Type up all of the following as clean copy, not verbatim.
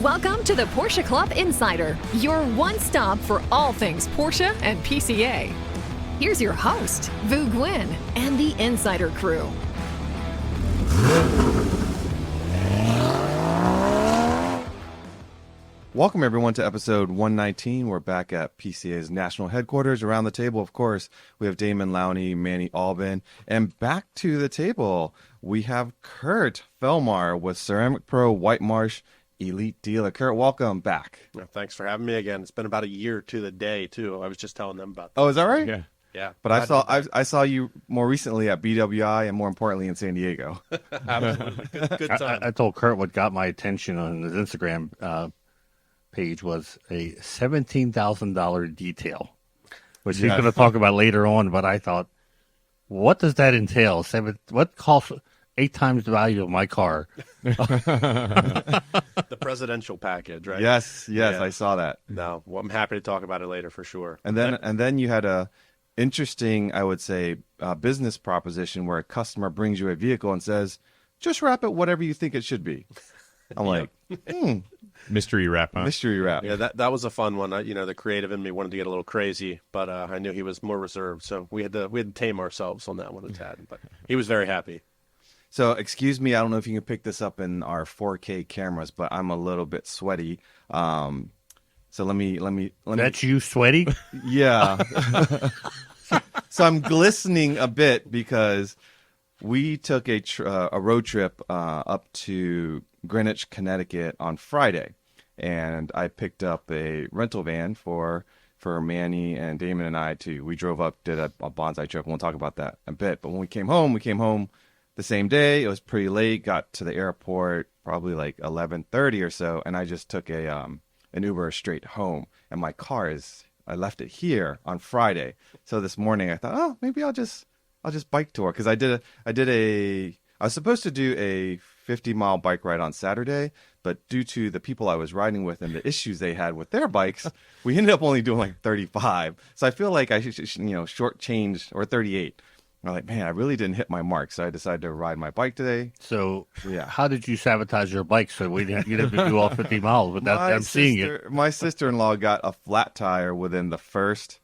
Welcome to the Porsche Club Insider, your one stop for all things Porsche and PCA. Here's your host, Vu Gwyn, and the Insider crew. Welcome, everyone, to episode 119. We're back at PCA's national headquarters. Around the table, of course, we have Damon, Manny, Albin. And back to the table, we have Kurt Felmar with Ceramic Pro White Marsh Elite Dealer. Kurt, welcome back. Well, thanks for having me again. It's been about a year to the day, too. I was just telling them about that. Oh, is that right? Yeah. But I saw you more recently at BWI and more importantly in San Diego. Absolutely. Good time. I told Kurt what got my attention on his Instagram page was a $17,000 detail, which he's going to talk about later on. But I thought, what does that entail? What costs 8 times the value of my car? The presidential package, right? Yes, I saw that. No, well, I'm happy to talk about it later for sure. And then you had a interesting, I would say, business proposition where a customer brings you a vehicle and says, just wrap it whatever you think it should be. I'm like, mystery wrap, huh? Mystery wrap. Yeah, that was a fun one. The creative in me wanted to get a little crazy, but I knew he was more reserved, so we had to tame ourselves on that one a tad. But he was very happy. So, excuse me, I don't know if you can pick this up in our 4K cameras, but I'm a little bit sweaty. So let me. That's you sweaty? Yeah. So I'm glistening a bit because we took a road trip up to Greenwich, Connecticut on Friday, and I picked up a rental van for Manny and Damon and I too. We drove up, did a bonsai trip. We'll talk about that in a bit. But when we came home the same day. It was pretty late. Got to the airport probably like 11:30 or so, and I just took an Uber straight home. And my car I left it here on Friday. So this morning I thought, oh, maybe I'll just bike tour, because I was supposed to do a 50-mile bike ride on Saturday, but due to the people I was riding with and the issues they had with their bikes, we ended up only doing like 35. So I feel like I should shortchange, or 38. I'm like, man, I really didn't hit my mark, so I decided to ride my bike today. So, yeah. How did you sabotage your bike so you'd have to do all 50 miles without them seeing it? My sister-in-law got a flat tire within the first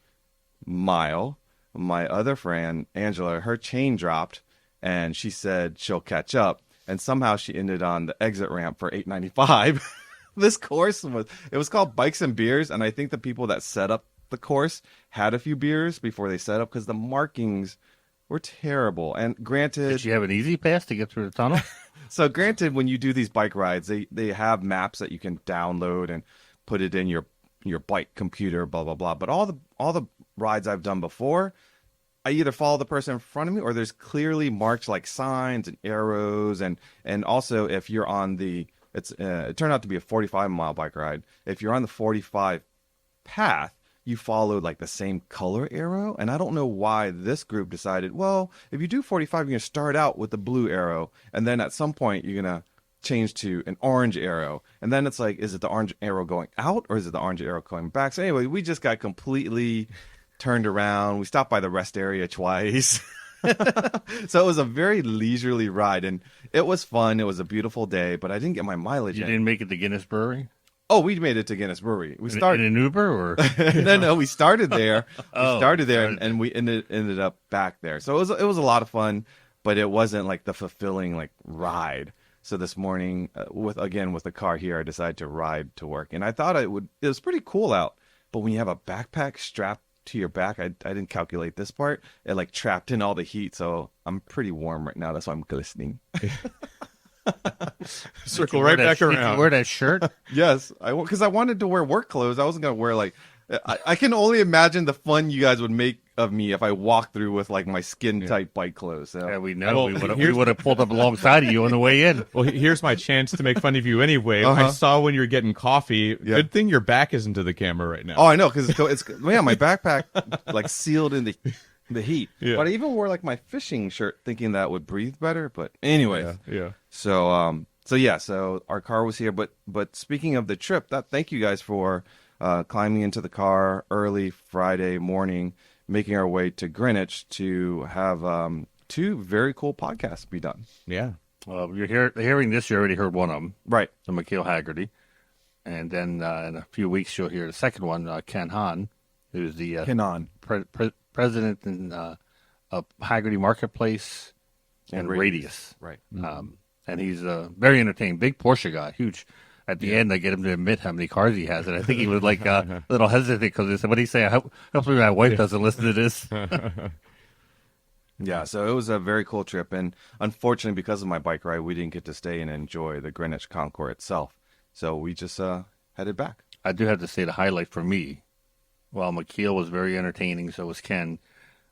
mile. My other friend, Angela, her chain dropped, and she said she'll catch up. And somehow she ended on the exit ramp for $8.95. This course was called Bikes and Beers, and I think the people that set up the course had a few beers before they set up, because the markings were terrible. And granted, did you have an easy pass to get through the tunnel? So granted, when you do these bike rides, they have maps that you can download and put it in your bike computer, blah blah blah. But all the rides I've done before, I either follow the person in front of me, or there's clearly marked like signs and arrows, and also if you're on it turned out to be a 45-mile bike ride. If you're on the 45 path, you follow like the same color arrow. And I don't know why this group decided, well, if you do 45, you're going to start out with the blue arrow, and then at some point you're going to change to an orange arrow. And then it's like, is it the orange arrow going out, or is it the orange arrow going back? So anyway, we just got completely turned around. We stopped by the rest area twice. So it was a very leisurely ride, and it was fun. It was a beautiful day, but I didn't get my mileage You in. didn't make it to Guinness Brewery? Oh, we made it to Guinness Brewery. We started in an Uber, or no, we started there. And we ended up back there. So it was a lot of fun, but it wasn't like the fulfilling like ride. So this morning, with the car here, I decided to ride to work, and I thought it was pretty cool out. But when you have a backpack strapped to your back, I didn't calculate this part. It like trapped in all the heat, so I'm pretty warm right now. That's why I'm glistening. Circle right back around. Did you wear that shirt? Yes, because I wanted to wear work clothes. I wasn't gonna wear like. I can only imagine the fun you guys would make of me if I walked through with like my skin tight bike clothes. So. Yeah, we know. We would have pulled up alongside of you on the way in. Well, here's my chance to make fun of you anyway. I saw when you were getting coffee. Yeah. Good thing your back isn't to the camera right now. Oh, I know, because it's my backpack like sealed in the heat. Yeah. But I even wore like my fishing shirt thinking that would breathe better. But anyway, yeah. So our car was here. But speaking of the trip, thank you guys for climbing into the car early Friday morning, making our way to Greenwich to have 2 very cool podcasts be done. Yeah. You're hearing this. You already heard one of them. Right. The McHale Haggerty. And then in a few weeks, you'll hear the second one, Ken Hahn, who's the Kenan. president of Haggerty Marketplace and Radius. Right. And he's very entertaining. Big Porsche guy, huge. At the end, I get him to admit how many cars he has, and I think he was like a little hesitant because he said, "What do you say? Hopefully, my wife doesn't listen to this." Yeah, so it was a very cool trip, and unfortunately, because of my bike ride, we didn't get to stay and enjoy the Greenwich Concours itself. So we just headed back. I do have to say the highlight for me, while McKeel was very entertaining, so was Ken,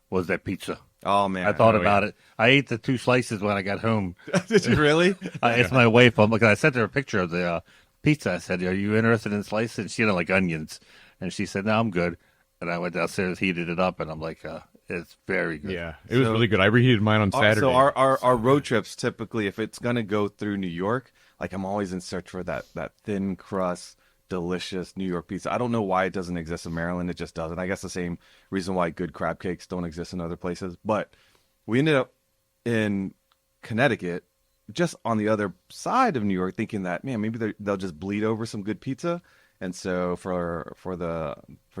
was that pizza. Oh man, I thought about it. I ate the 2 slices when I got home. Did you really? It's my wife. I sent her a picture of the pizza. I said, "Are you interested in slices?" She didn't like onions, and she said, "No, I'm good." And I went downstairs, heated it up, and I'm like, "It's very good." Yeah, it was really good. I reheated mine on Saturday. So our road trips typically, if it's gonna go through New York, like I'm always in search for that thin crust, delicious New York pizza. I don't know why it doesn't exist in Maryland. It just doesn't. I guess the same reason why good crab cakes don't exist in other places. But we ended up in Connecticut, just on the other side of New York, thinking that, man, maybe they'll just bleed over some good pizza. And so for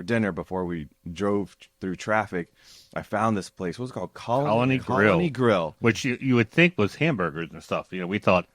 dinner, before we drove through traffic, I found this place. What's it called? Colony Grill. Which you would think was hamburgers and stuff. We thought.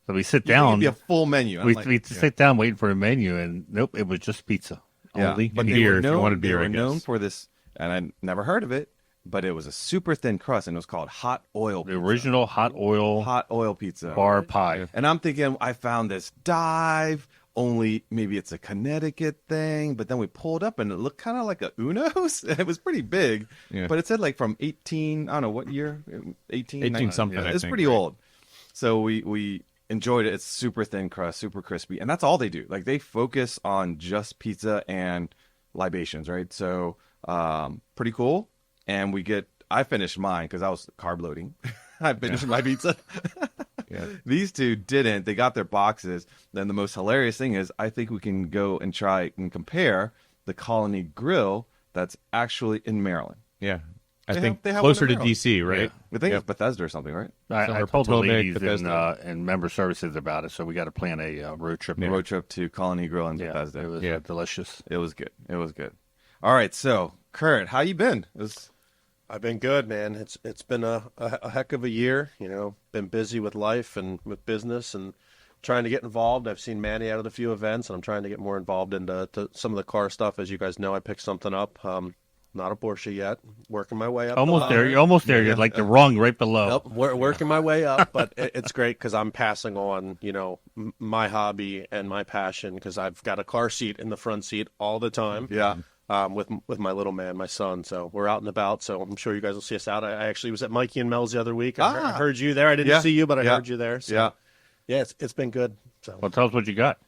So we sit Yeah, down. it'd be a full menu. We sit down waiting for a menu, and nope, it was just pizza. Yeah, Only. but beer, if you wanted beer, they I were known guess. for this, and I never heard of it, but it was a super thin crust, and it was called hot oil The pizza. original hot oil Pizza. bar pie. And I'm thinking, I found this dive, only maybe it's a Connecticut thing, but then we pulled up, and it looked kind of like a Uno's. It was pretty big, Yeah. but it said like from 18, I don't know, what year? 18 18 something, I It's think, pretty right? old. So we enjoyed it. It's super thin crust, super crispy, and that's all they do. Like, they focus on just pizza and libations, right? So pretty cool. And I finished mine because I was carb loading. I finished my pizza. Yeah. These two didn't. They got their boxes. Then the most hilarious thing is, I think we can go and try and compare the Colony Grill that's actually in Maryland. Yeah. I They think have one closer in to Maryland. DC, right? I think Yep. it's Bethesda or something, right? I Somewhere told the Potomac, ladies Bethesda. in member services about it, so we got to plan a road trip. A road trip to Colony Grill in Yeah, Bethesda. it was Yeah. delicious. It was good. It was good. All right, so Kurt, how you been? I've been good, man. It's been a heck of a year. Been busy with life and with business and trying to get involved. I've seen Manny out at a few events, and I'm trying to get more involved into some of the car stuff. As you guys know, I picked something up. Not a Porsche yet. Working my way up. Almost there. You're almost there. You're like the rung right below. Yep, working my way up, but it's great because I'm passing on, my hobby and my passion, because I've got a car seat in the front seat all the time. Yeah. With my little man, my son. So we're out and about. So I'm sure you guys will see us out. I actually was at Mikey and Mel's the other week. I heard you there. I didn't Yeah. see you, but I Yeah. heard you there. So, Yeah. yeah, it's been good. So Well, tell us what you got.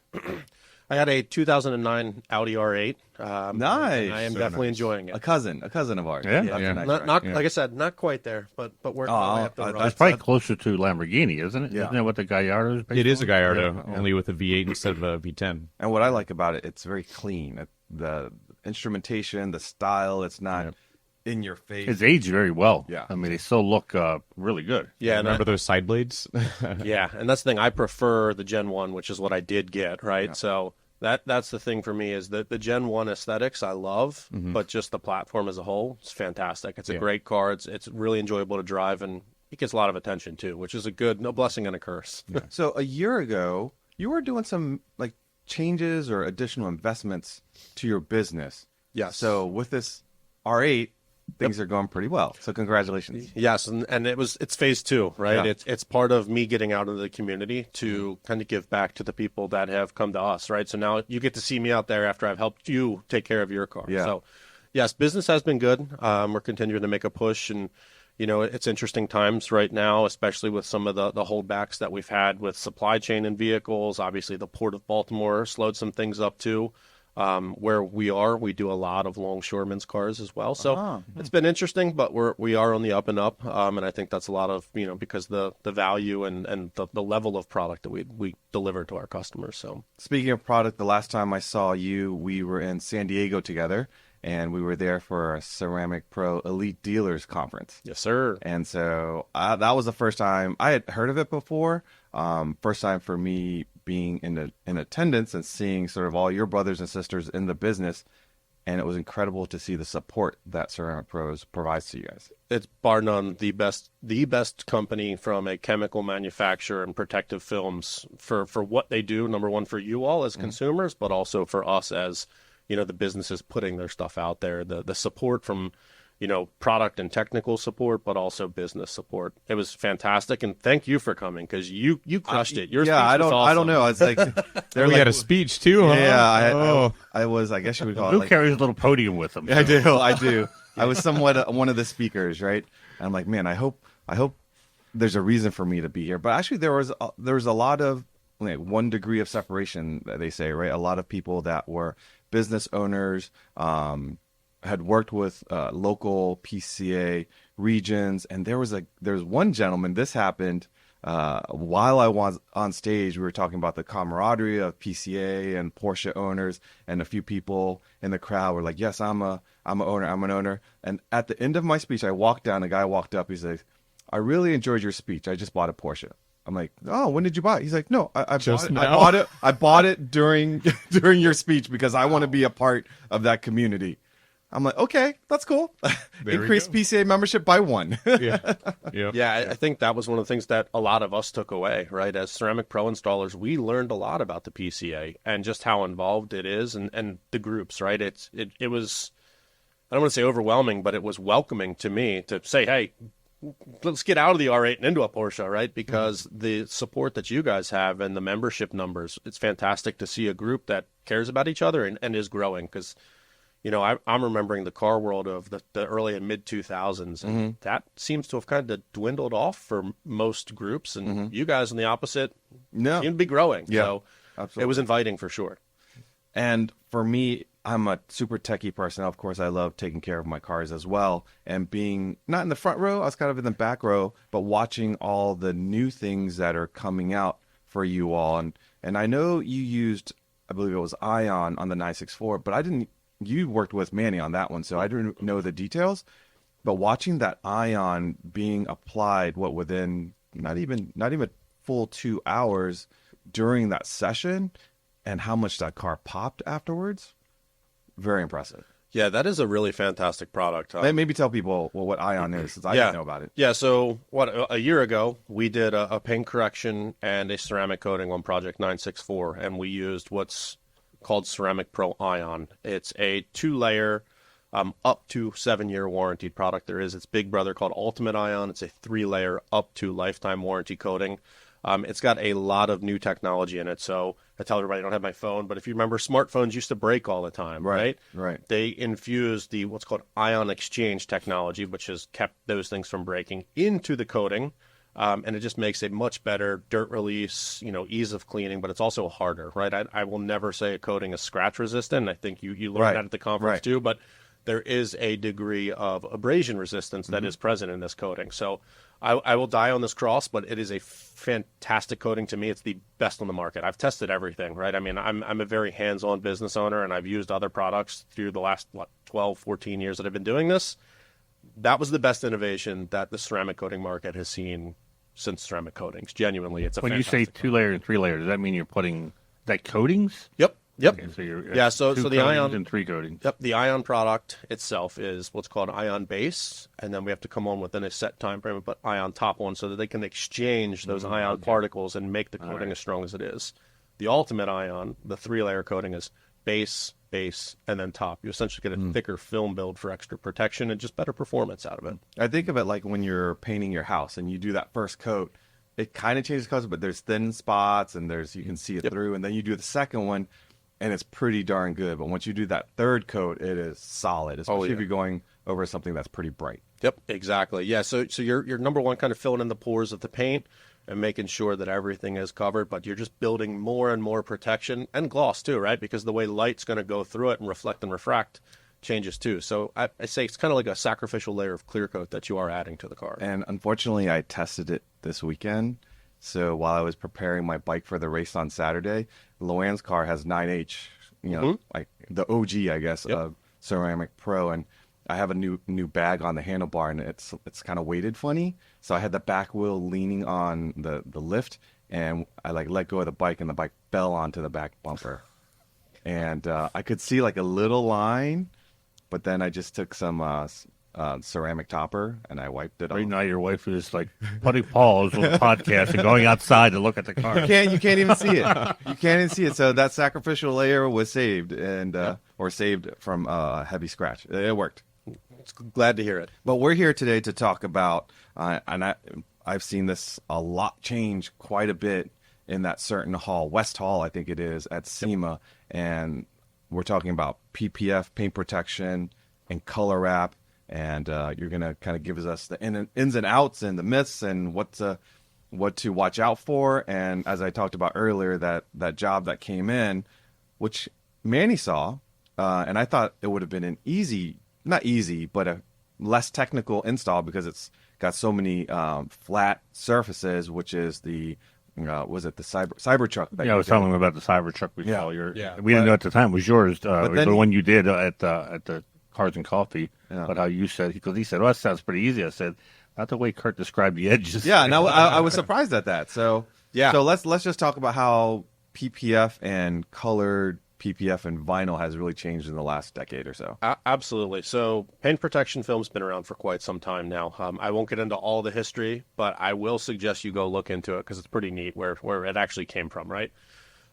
I got a 2009 Audi R8. Nice. and I am So definitely enjoing it. A cousin of ours. Yeah. That's Yeah. nice, Not, right? not Yeah. like I said, not quite there, but working my way up the road. It's probably closer to Lamborghini, isn't it? Yeah. Isn't that what the Gallardo is based It is a on? Gallardo, Yeah. only with a V8 instead of a V10. And what I like about it, it's very clean. The instrumentation, the style, it's not in your face. It's aged very well. Yeah. I mean, they still look really good. Yeah, and Remember those side blades? yeah, and that's the thing. I prefer the Gen 1, which is what I did get, right? Yeah. So that's the thing for me, is that the Gen 1 aesthetics I love, but just the platform as a whole is fantastic. It's a Yeah. great car. It's really enjoyable to drive, and it gets a lot of attention too, which is a blessing and a curse. So a year ago, you were doing some like changes or additional investments to your business. Yes. So with this R8, things are going pretty well. So congratulations. Yes, and it's phase 2, right? Yeah. It's part of me getting out into the community to kind of give back to the people that have come to us, right? So now you get to see me out there after I've helped you take care of your car. Yeah. So yes, business has been good. We're continuing to make a push, and it's interesting times right now, especially with some of the holdbacks that we've had with supply chain and vehicles. Obviously, the Port of Baltimore slowed some things up too. Where we do a lot of longshoremen's cars as well. So it's been interesting, but we are on the up and up. And I think that's a lot of, because the value and the level of product that we deliver to our customers. So Speaking of product, the last time I saw you, we were in San Diego together, and we were there for a Ceramic Pro Elite Dealers Conference. yes, sir. And so that was the first time I had heard of it before. First time for me being in attendance and seeing sort of all your brothers and sisters in the business. And it was incredible to see the support that Ceramic Pros provides to you guys. It's bar none the best company from a chemical manufacturer and protective films for what they do. Number one, for you all as consumers, but also for us as, the businesses putting their stuff out there. The support from, product and technical support, but also business support. It was fantastic, and thank you for coming because you crushed it. Your speech was awesome. I don't know. It's like we had a speech too, huh? Yeah, I was. I guess you would call it. Luke carries a little podium with him. So. I do. I was somewhat one of the speakers, right? And I'm like, man, I hope there's a reason for me to be here. But actually, there was a lot of 1 degree of separation that they say, right? A lot of people that were business owners, had worked with local PCA regions, and there was one gentleman. This happened while I was on stage. We were talking about the camaraderie of PCA and Porsche owners, and a few people in the crowd were like, "Yes, I'm an owner." And at the end of my speech, I walked down. A guy walked up. He says, "I really enjoyed your speech. I just bought a Porsche." I'm like, "Oh, when did you buy it?" He's like, "No, I bought it during your speech because I want to be a part of that community." I'm like, okay, that's cool. Increase PCA membership by 1. Yeah, I think that was one of the things that a lot of us took away, right? As Ceramic Pro installers, we learned a lot about the PCA and just how involved it is and the groups, right? It was, I don't want to say overwhelming, but it was welcoming to me to say, hey, let's get out of the R8 and into a Porsche, right? Because the support that you guys have and the membership numbers, it's fantastic to see a group that cares about each other and is growing because I'm remembering the car world of the early and mid 2000s, and that seems to have kind of dwindled off for most groups. And you guys on the opposite seem to be growing. Yeah, so absolutely. It was inviting for sure. And for me, I'm a super techie person. Of course, I love taking care of my cars as well. And being not in the front row, I was kind of in the back row, but watching all the new things that are coming out for you all. And I know you used, I believe it was Ion on the 964, but I didn't. You worked with Manny on that one, so I didn't know the details. But watching that Ion being applied, within not even full 2 hours during that session, and how much that car popped afterwards, very impressive. Yeah, that is a really fantastic product. Maybe tell people what Ion is, since I didn't know about it. Yeah, so a year ago, we did a paint correction and a ceramic coating on Project 964, and we used what's called Ceramic Pro Ion. It's a 2-layer, up to 7-year warranted product. There is its big brother called Ultimate Ion. It's a 3-layer, up to lifetime warranty coating. It's got a lot of new technology in it. So I tell everybody I don't have my phone, but if you remember, smartphones used to break all the time, right? Right. They infused what's called ion exchange technology, which has kept those things from breaking, into the coating. And it just makes a much better dirt release, ease of cleaning, but it's also harder, right? I will never say a coating is scratch resistant. I think you learned that at the conference too, but there is a degree of abrasion resistance that is present in this coating. So I will die on this cross, but it is a fantastic coating to me. It's the best on the market. I've tested everything, right? I mean, I'm a very hands-on business owner, and I've used other products through the last 12, 14 years that I've been doing this. That was the best innovation that the ceramic coating market has seen since ceramic coatings. Genuinely, it's a when you say 2-layer and 3-layer, does that mean you're putting that coatings? Yep. Okay, so you're so the Ion and 3 coatings. Yep, the Ion product itself is what's called Ion base, and then we have to come on within a set time frame and put Ion top on so that they can exchange those ion particles and make the coating as strong as it is. The Ultimate Ion, the 3-layer coating, is base, and then top. You essentially get a thicker film build for extra protection and just better performance out of it. I think of it like when you're painting your house and you do that first coat, it kind of changes colors, but there's thin spots and you can see it through, and then you do the second one and it's pretty darn good. But once you do that third coat, it is solid, especially if you're going over something that's pretty bright. Yep, exactly. Yeah, so you're number one, kind of filling in the pores of the paint and making sure that everything is covered, but you're just building more and more protection and gloss too, right? Because the way light's going to go through it and reflect and refract changes too. So I say it's kind of like a sacrificial layer of clear coat that you are adding to the car. And unfortunately, I tested it this weekend. So while I was preparing my bike for the race on Saturday, Loan's car has 9H, like the OG, I guess, of Ceramic Pro, and I have a new bag on the handlebar, and it's kind of weighted funny. So I had the back wheel leaning on the lift, and I like let go of the bike, and the bike fell onto the back bumper. And I could see like a little line, but then I just took some ceramic topper and I wiped it off. Right now, your wife is like putting pause on the podcast and going outside to look at the car. You can't even see it. You can't even see it. So that sacrificial layer was saved, and or saved from heavy scratch. It worked. Glad to hear it. But we're here today to talk about, and I've seen this a lot change quite a bit in that certain hall, West Hall, I think it is, at SEMA, and we're talking about PPF, paint protection, and color wrap. And you're going to kind of give us the ins and outs and the myths and what to watch out for. And as I talked about earlier, that job that came in, which Manny saw, and I thought it would have been an not easy, but a less technical install because it's got so many flat surfaces, which is the was it the Cybertruck? I was telling him about the Cybertruck we saw. We didn't know at the time it was yours, the one you did at the Cars and Coffee, but how you said, because he said, "Oh, that sounds pretty easy." I said, "Not the way Kurt described the edges." Yeah, and I was surprised at that. So so let's just talk about how PPF and colored PPF and vinyl has really changed in the last decade or so. Absolutely. So paint protection film's been around for quite some time now. I won't get into all the history, but I will suggest you go look into it because it's pretty neat where it actually came from, right?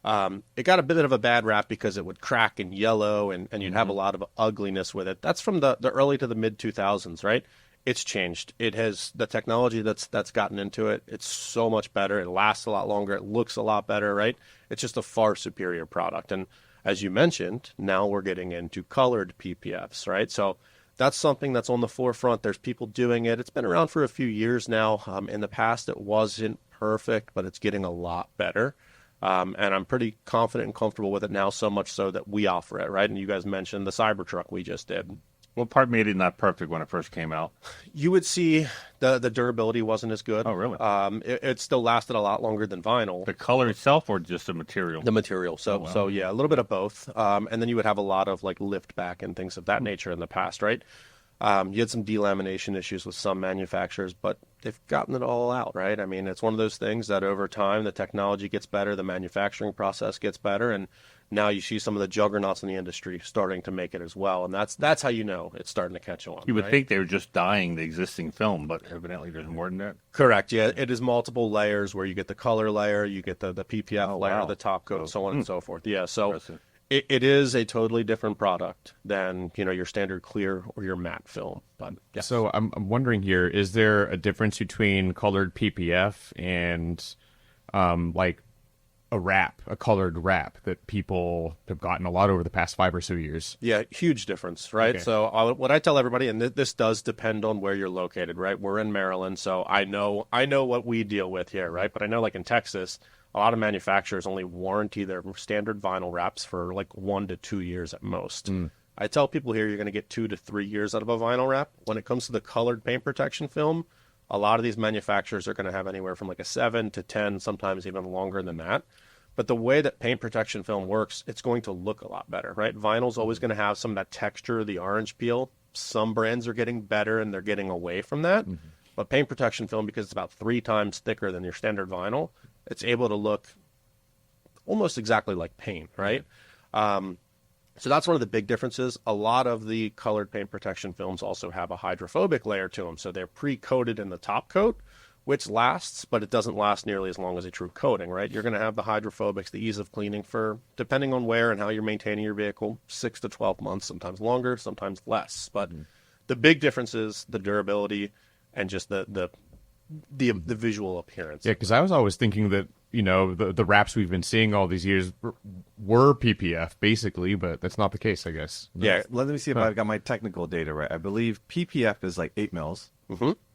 It got a bit of a bad rap because it would crack and yellow and you'd have a lot of ugliness with it. That's from the early to the mid 2000s, right? It's changed. It has the technology that's gotten into it. It's so much better. It lasts a lot longer. It looks a lot better, right? It's just a far superior product. And as you mentioned, now we're getting into colored PPFs, right? So that's something that's on the forefront. There's people doing it. It's been around for a few years now. In the past, it wasn't perfect, but it's getting a lot better. And I'm pretty confident and comfortable with it now, so much so that we offer it, right? And you guys mentioned the Cybertruck we just did. What part made it not perfect when it first came out? You would see the durability wasn't as good. Oh, really? It still lasted a lot longer than vinyl. The color itself or just the material? The material. So, so yeah, a little bit of both. And then you would have a lot of like lift back and things of that nature in the past, right? You had some delamination issues with some manufacturers, but they've gotten it all out, right? I mean, it's one of those things that over time, the technology gets better, the manufacturing process gets better, and now you see some of the juggernauts in the industry starting to make it as well. And that's how you know it's starting to catch on. You would think they were just dyeing the existing film, but evidently there's more than that. Correct. Yeah, it is multiple layers where you get the color layer, you get the PPF layer, the top coat, so on and so forth. Yeah, so it is a totally different product than, your standard clear or your matte film. But yes. So I'm wondering here, is there a difference between colored PPF and like a colored wrap that people have gotten a lot over the past 5 or so years? Yeah, huge difference, right? Okay. So what I tell everybody, and this does depend on where you're located, right? We're in Maryland, so I know what we deal with here, right? But I know like in Texas, a lot of manufacturers only warranty their standard vinyl wraps for like 1 to 2 years at most. I tell people here you're going to get 2 to 3 years out of a vinyl wrap. When it comes to the colored paint protection film, a lot of these manufacturers are going to have anywhere from like a 7 to 10, sometimes even longer than that. But the way that paint protection film works, it's going to look a lot better, right? Vinyl's always going to have some of that texture, the orange peel. Some brands are getting better and they're getting away from that. But paint protection film, because it's about 3 times thicker than your standard vinyl, it's able to look almost exactly like paint, right? So that's one of the big differences. A lot of the colored paint protection films also have a hydrophobic layer to them. So they're pre-coated in the top coat, which lasts, but it doesn't last nearly as long as a true coating, right? You're going to have the hydrophobics, the ease of cleaning for, depending on where and how you're maintaining your vehicle, 6 to 12 months, sometimes longer, sometimes less. But the big difference is the durability and just the visual appearance. Yeah, because I was always thinking that, the wraps we've been seeing all these years were PPF, basically, but that's not the case, I guess. Yeah, let me see if I've got my technical data right. I believe PPF is like 8 mils,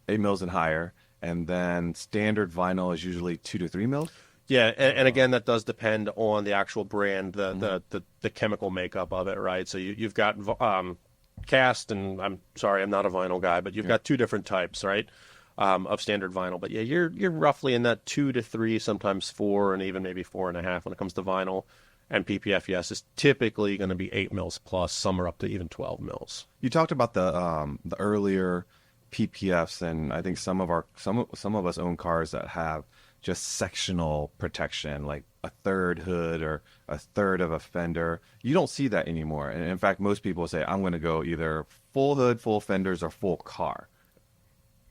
8 mils and higher, and then standard vinyl is usually 2 to 3 mils. Yeah, and again, that does depend on the actual brand, the chemical makeup of it, right? So you've got cast, and I'm sorry, I'm not a vinyl guy, but you've got 2 different types, right? Of standard vinyl, but yeah, you're roughly in that 2 to 3, sometimes 4, and even maybe 4.5 when it comes to vinyl. And PPF, yes, is typically going to be 8 mils plus. Some are up to even 12 mils. You talked about the earlier PPFs, and I think some of us own cars that have just sectional protection, like a third hood or a third of a fender. You don't see that anymore. And in fact, most people say, I'm going to go either full hood, full fenders, or full car.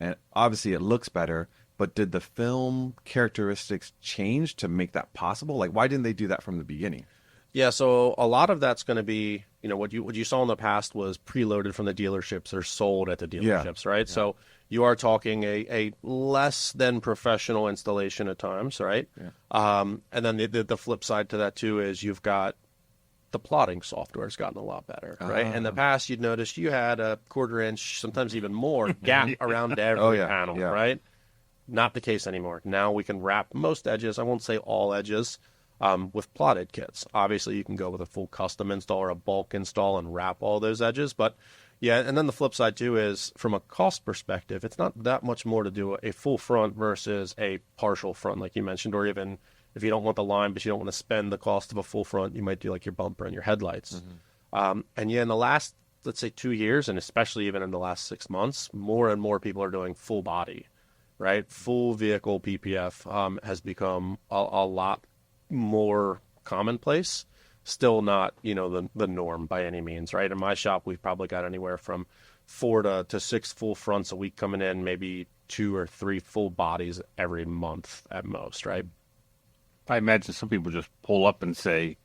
And obviously it looks better, but did the film characteristics change to make that possible? Like, why didn't they do that from the beginning? Yeah, so a lot of that's going to be, what you saw in the past was preloaded from the dealerships or sold at the dealerships, right? Yeah. So you are talking a less than professional installation at times, right? Yeah. And then the flip side to that too is you've got the plotting software has gotten a lot better, right? In the past, you'd notice you had a 1/4 inch, sometimes even more, gap around every panel, right? Not the case anymore. Now we can wrap most edges. I won't say all edges. With plotted kits. Obviously, you can go with a full custom install or a bulk install and wrap all those edges. But yeah, and then the flip side too is from a cost perspective, it's not that much more to do a full front versus a partial front, like you mentioned, or even if you don't want the line, but you don't want to spend the cost of a full front, you might do like your bumper and your headlights. And yeah, in the last, let's say 2 years, and especially even in the last 6 months, more and more people are doing full body, right? Full vehicle PPF has become a lot more commonplace, still not the norm by any means, right? In my shop we've probably got anywhere from 4 to 6 full fronts a week coming in, maybe 2 or 3 full bodies every month at most, right? I imagine some people just pull up and say,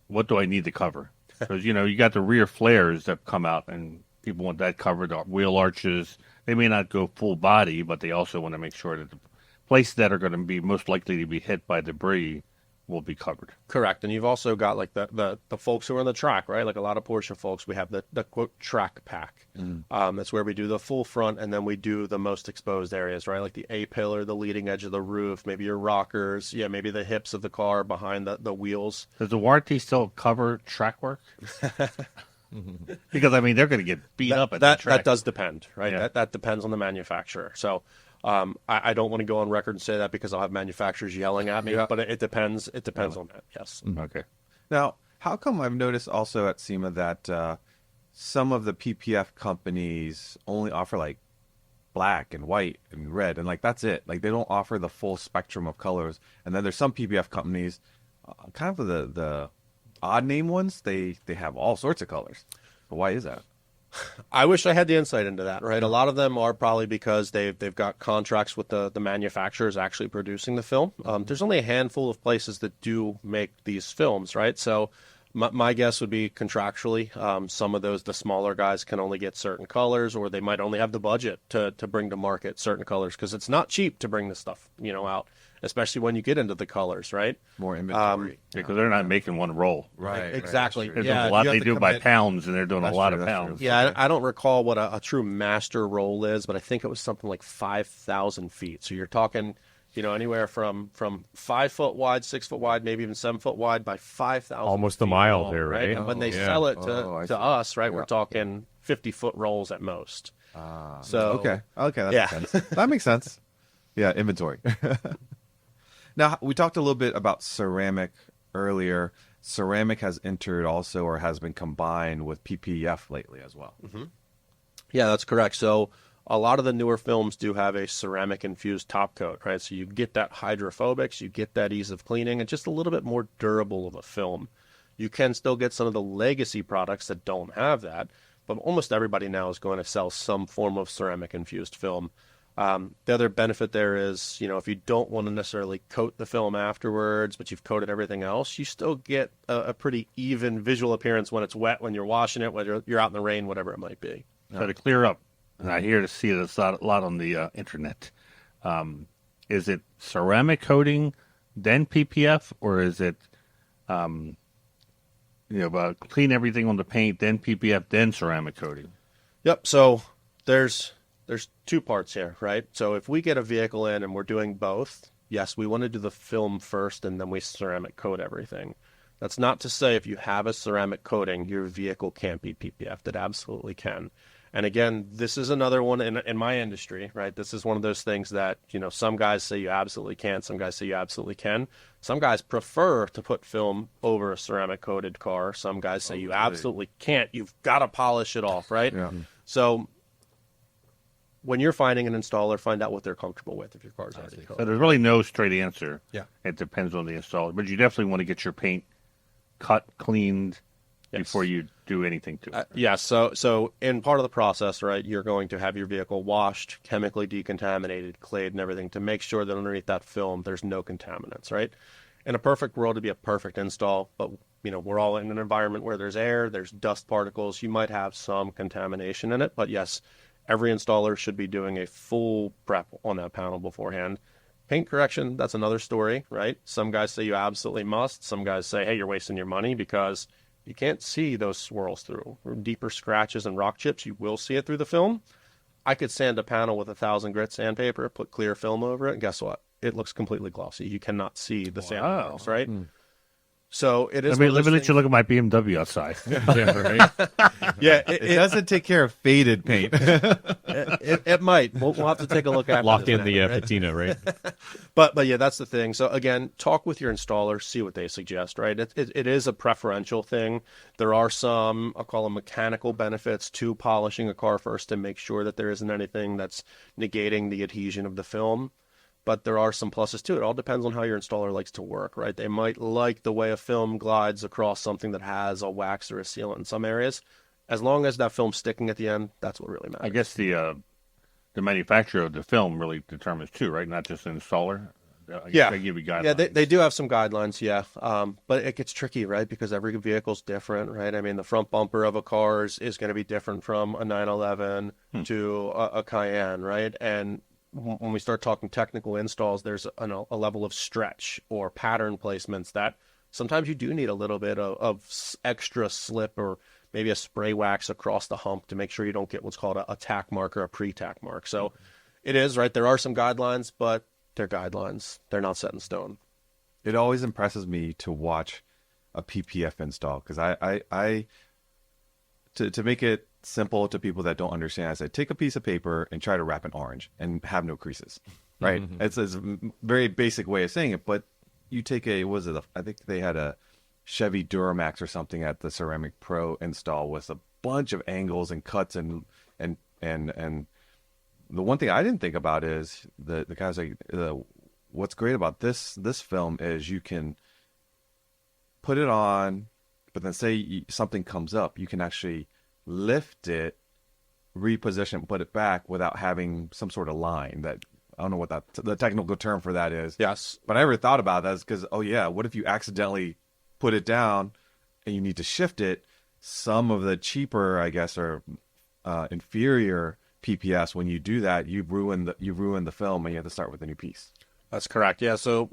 what do I need to cover? Because you got the rear flares that come out and people want that covered, wheel arches. They may not go full body, but they also want to make sure that the places that are going to be most likely to be hit by debris will be covered. Correct. And you've also got like the folks who are on the track, right? Like a lot of Porsche folks, we have the quote track pack. That's where we do the full front and then we do the most exposed areas, right? Like the A-pillar, the leading edge of the roof, maybe your rockers, maybe the hips of the car behind the wheels. Does the warranty still cover track work? Because, they're going to get beat up at the track. That does depend, right? Yeah. That depends on the manufacturer. So I don't want to go on record and say that because I'll have manufacturers yelling at me, but it depends. It depends on that, yes. Okay. Now, how come I've noticed also at SEMA that some of the PPF companies only offer like black and white and red, and like that's it. Like they don't offer the full spectrum of colors. And then there's some PPF companies, kind of the odd name ones, they have all sorts of colors. But why is that? I wish I had the insight into that, right? A lot of them are probably because they've got contracts with the manufacturers actually producing the film. There's only a handful of places that do make these films, right? So my guess would be contractually, some of the smaller guys can only get certain colors, or they might only have the budget to bring to market certain colors because it's not cheap to bring this stuff, out. Especially when you get into the colors, right? More inventory. Because they're not making one roll. Right. Exactly. There's a lot they do by pounds, and they're doing a lot of pounds. Yeah, I don't recall what a true master roll is, but I think it was something like 5,000 feet. So you're talking, anywhere from 5 foot wide, 6 foot wide, maybe even 7 foot wide by 5,000. Almost a mile long, there, right? And when they sell it to us, right, we're talking 50-foot rolls at most. So okay, that makes sense. That makes sense. Yeah, inventory. Now, we talked a little bit about ceramic earlier. Ceramic has entered also or has been combined with PPF lately as well. Yeah, that's correct. So a lot of the newer films do have a ceramic-infused top coat, right? So you get that hydrophobics, you get that ease of cleaning, and just a little bit more durable of a film. You can still get some of the legacy products that don't have that, but almost everybody now is going to sell some form of ceramic-infused film. The other benefit there is, if you don't want to necessarily coat the film afterwards, but you've coated everything else, you still get a pretty even visual appearance when it's wet, when you're washing it, whether you're out in the rain, whatever it might be. So to clear up, and I hear to see this a lot on the internet, is it ceramic coating, then PPF, or is it, clean everything on the paint, then PPF, then ceramic coating? Yep. So there's 2 parts here, right? So if we get a vehicle in and we're doing both, yes, we want to do the film first and then we ceramic coat everything. That's not to say if you have a ceramic coating, your vehicle can't be PPF'd. It absolutely can. And again, this is another one in my industry, right? This is one of those things that, some guys say you absolutely can't. Some guys say you absolutely can. Some guys prefer to put film over a ceramic coated car. Some guys say you absolutely can't. You've got to polish it off, right? Yeah. So when you're finding an installer, find out what they're comfortable with if your car's already So covered. there's really no straight answer. Yeah. It depends on the installer. But you definitely want to get your paint cut, cleaned before you do anything to it. Yeah, so in part of the process, right, you're going to have your vehicle washed, chemically decontaminated, clayed, and everything to make sure that underneath that film there's no contaminants, right? In a perfect world, it'd be a perfect install, but we're all in an environment where there's air, there's dust particles. You might have some contamination in it, but yes, every installer should be doing a full prep on that panel beforehand. Paint correction, that's another story, right? Some guys say you absolutely must. Some guys say, hey, you're wasting your money because you can't see those swirls through. Deeper scratches and rock chips, you will see it through the film. I could sand a panel with 1,000 grit sandpaper, put clear film over it, and guess what? It looks completely glossy. You cannot see the sand marks, right? So it is. Let me let you look at my BMW outside. Yeah, right. Yeah, It doesn't take care of faded paint. it might. We'll have to take a look at Lock in the patina, right? But yeah, that's the thing. So again, talk with your installer, see what they suggest, right? It is a preferential thing. There are some, I'll call them mechanical benefits to polishing a car first to make sure that there isn't anything that's negating the adhesion of the film. But there are some pluses too. It all depends on how your installer likes to work, right? They might like the way a film glides across something that has a wax or a sealant in some areas. As long as that film's sticking at the end, that's what really matters. I guess the manufacturer of the film really determines too, right? Not just the installer. Yeah, they give you guidelines. yeah, they do have some guidelines, yeah. But it gets tricky, right? Because every vehicle's different, right? I mean, the front bumper of a car is going to be different from a 911 to a Cayenne, right? And when we start talking technical installs, there's a level of stretch or pattern placements that sometimes you do need a little bit of extra slip or maybe a spray wax across the hump to make sure you don't get what's called a tack mark or a pre-tack mark. So it is, right? There are some guidelines, but they're guidelines. They're not set in stone. It always impresses me to watch a PPF install because to make it simple to people that don't understand, I say take a piece of paper and try to wrap an orange and have no creases, right? It's a very basic way of saying it, but you take I think they had a Chevy Duramax or something at the Ceramic Pro install with a bunch of angles and cuts and the one thing I didn't think about is the guys like what's great about this film is you can put it on, but then say something comes up, you can actually lift it, reposition, put it back without having some sort of line that I don't know what the technical term for that is. Yes. But I never thought about that because, what if you accidentally put it down and you need to shift it? Some of the cheaper, I guess, or inferior PPS, when you do that, you've ruined the film and you have to start with a new piece. That's correct. Yeah. So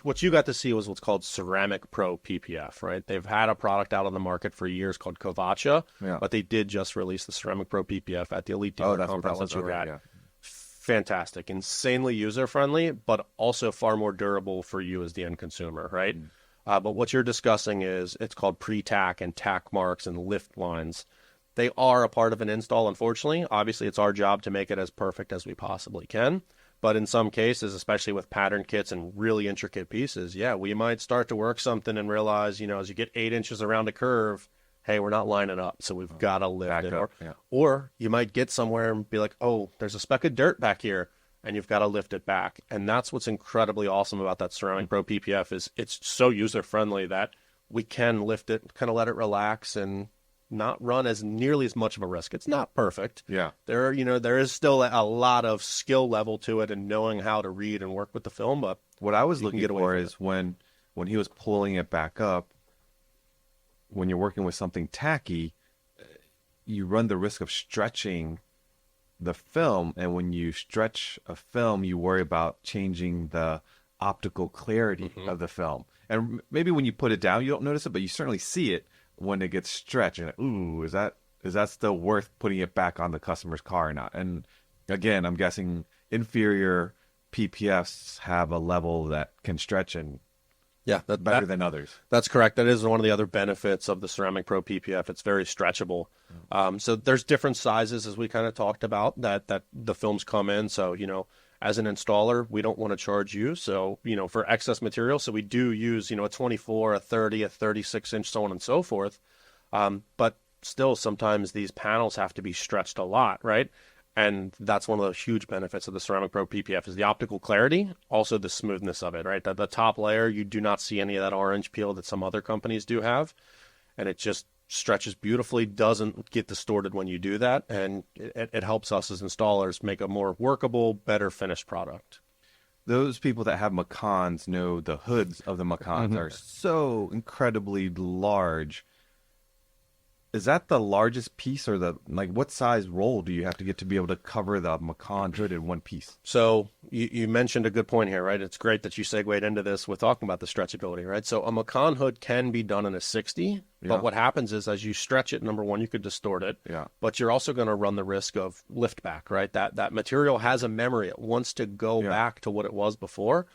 what you got to see was what's called Ceramic Pro PPF, right? They've had a product out on the market for years called Kovacha, but they did just release the Ceramic Pro PPF at the Elite Dealer Conference that you were at. Yeah. Fantastic, insanely user-friendly, but also far more durable for you as the end consumer, right? But what you're discussing it's called pre-tack and tack marks and lift lines. They are a part of an install, unfortunately. Obviously, it's our job to make it as perfect as we possibly can. But in some cases, especially with pattern kits and really intricate pieces, we might start to work something and realize, as you get 8 inches around a curve, hey, we're not lining up, so we've got to lift it. Or you might get somewhere and be like, oh, there's a speck of dirt back here, and you've got to lift it back. And that's what's incredibly awesome about that Ceramic Pro PPF is it's so user-friendly that we can lift it, kind of let it relax and not run as nearly as much of a risk. It's not perfect. Yeah. There is still a lot of skill level to it and knowing how to read and work with the film. But what I was looking for is when he was pulling it back up, when you're working with something tacky, you run the risk of stretching the film. And when you stretch a film, you worry about changing the optical clarity of the film. And maybe when you put it down, you don't notice it, but you certainly see it when it gets stretched. And ooh, is that still worth putting it back on the customer's car or not? And again, I'm guessing inferior PPFs have a level that can stretch and better than others. That's correct. That is one of the other benefits of the Ceramic Pro PPF. It's very stretchable. So there's different sizes, as we kind of talked about, that the films come in. So, as an installer, we don't want to charge you. So, for excess material. So we do use, a 24, a 30, a 36 inch, so on and so forth. But still, sometimes these panels have to be stretched a lot, right? And that's one of the huge benefits of the Ceramic Pro PPF is the optical clarity, also the smoothness of it, right? The top layer, you do not see any of that orange peel that some other companies do have. And it just stretches beautifully, doesn't get distorted when you do that. And it helps us as installers make a more workable, better finished product. Those people that have Macans know the hoods of the Macans are so incredibly large. Is that the largest piece, or what size roll do you have to get to be able to cover the Macan hood in one piece? So you mentioned a good point here, right? It's great that you segued into this with talking about the stretchability, right? So a Macan hood can be done in a 60, but what happens is as you stretch it, number one, you could distort it, but you're also going to run the risk of lift back, right? That material has a memory. It wants to go back to what it was before,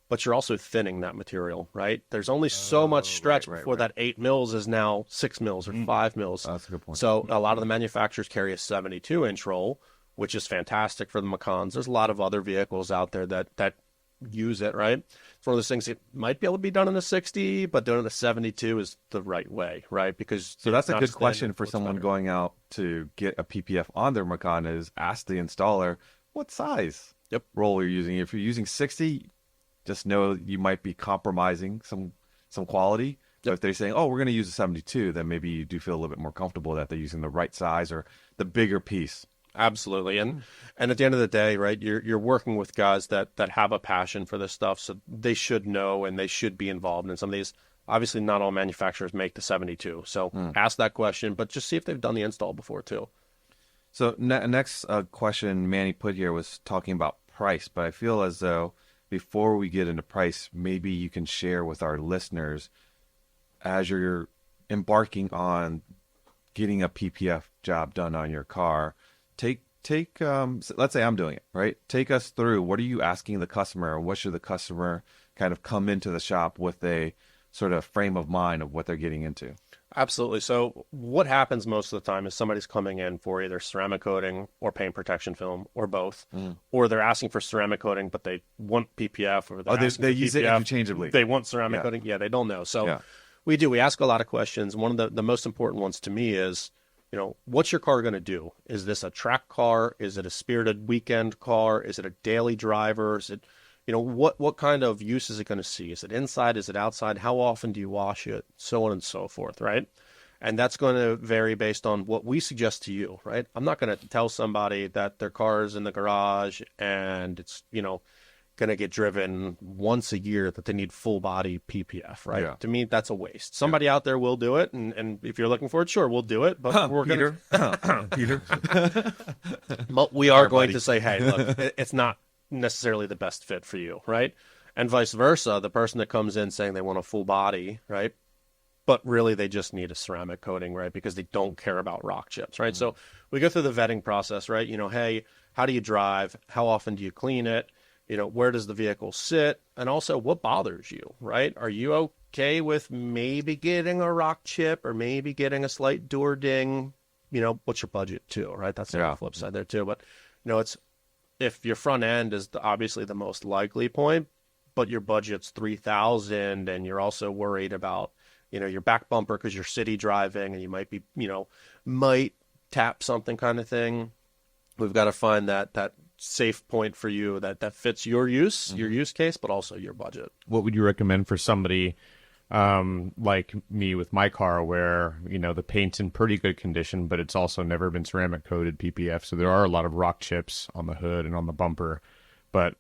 but you're also thinning that material, right? There's only so much stretch before that 8 mils is now 6 mils or 5 mils. That's a good point. So a lot of the manufacturers carry a 72-inch roll, which is fantastic for the Macans. There's a lot of other vehicles out there that use it, right? It's one of those things that might be able to be done in a 60, but doing it in a 72 is the right way, right? Because so that's a good question for someone going out to get a PPF on their Macan is ask the installer what size roll you're using. If you're using 60, just know you might be compromising some quality. But if they're saying, oh, we're going to use a 72, then maybe you do feel a little bit more comfortable that they're using the right size or the bigger piece. Absolutely. And at the end of the day, right, you're working with guys that have a passion for this stuff, so they should know and they should be involved in some of these. Obviously, not all manufacturers make the 72. So ask that question, but just see if they've done the install before too. So next question Manny put here was talking about price, but I feel as though before we get into price, maybe you can share with our listeners as you're embarking on getting a PPF job done on your car. Let's say I'm doing it, right? Take us through, what are you asking the customer, or what should the customer kind of come into the shop with a sort of frame of mind of what they're getting into? Absolutely. So what happens most of the time is somebody's coming in for either ceramic coating or paint protection film or both, or they're asking for ceramic coating, but they want PPF, or they use it interchangeably. They want ceramic coating. Yeah, they don't know. So we ask a lot of questions. One of the most important ones to me is, what's your car going to do? Is this a track car? Is it a spirited weekend car? Is it a daily driver? Is it, what kind of use is it going to see? Is it inside? Is it outside? How often do you wash it? So on and so forth, right? And that's going to vary based on what we suggest to you, right? I'm not going to tell somebody that their car is in the garage and it's, going to get driven once a year that they need full body PPF, right? Yeah. To me, that's a waste. Somebody out there will do it, and if you're looking for it, sure, we'll do it. But we're Peter. Peter. But we are going to say, hey, look, it's not necessarily the best fit for you, right? And vice versa, the person that comes in saying they want a full body, right? But really they just need a ceramic coating, right? Because they don't care about rock chips, right? So we go through the vetting process, right? Hey, how do you drive? How often do you clean it? Where does the vehicle sit? And also, what bothers you, right? Are you okay with maybe getting a rock chip or maybe getting a slight door ding? What's your budget too, right? That's the flip side there too. But, it's, if your front end is obviously the most likely point, but your budget's $3,000 and you're also worried about, your back bumper because you're city driving and you might be, might tap something kind of thing. We've got to find that safe point for you that fits your use case, but also your budget. What would you recommend for somebody like me with my car where, the paint's in pretty good condition, but it's also never been ceramic coated PPF. So there are a lot of rock chips on the hood and on the bumper, but,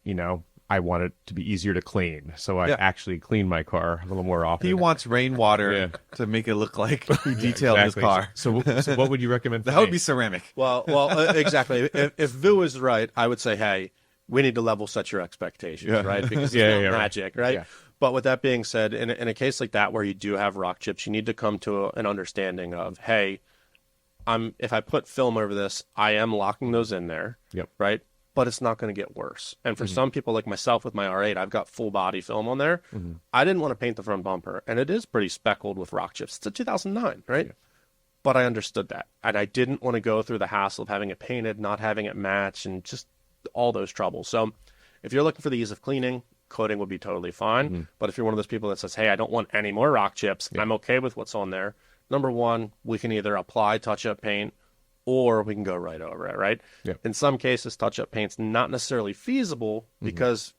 I want it to be easier to clean. So I actually clean my car a little more often. He wants rainwater to make it look like he detailed his car. So what would you recommend for That would be ceramic. Well, exactly. If Vu is right, I would say, hey, we need to level set your expectations, right? Because it's not magic, right? Yeah. But with that being said, in a case like that where you do have rock chips, you need to come to an understanding of, hey, if I put film over this, I am locking those in there, right? But it's not going to get worse. And for some people like myself with my R8, I've got full body film on there. I didn't want to paint the front bumper, and it is pretty speckled with rock chips. It's a 2009, right? Yeah. But I understood that, and I didn't want to go through the hassle of having it painted, not having it match, and just all those troubles. So if you're looking for the ease of cleaning, coating would be totally fine. But if you're one of those people that says, hey, I don't want any more rock chips, I'm okay with what's on there. Number one, we can either apply touch-up paint, or we can go right over it, right? Yep. In some cases, touch-up paint's not necessarily feasible because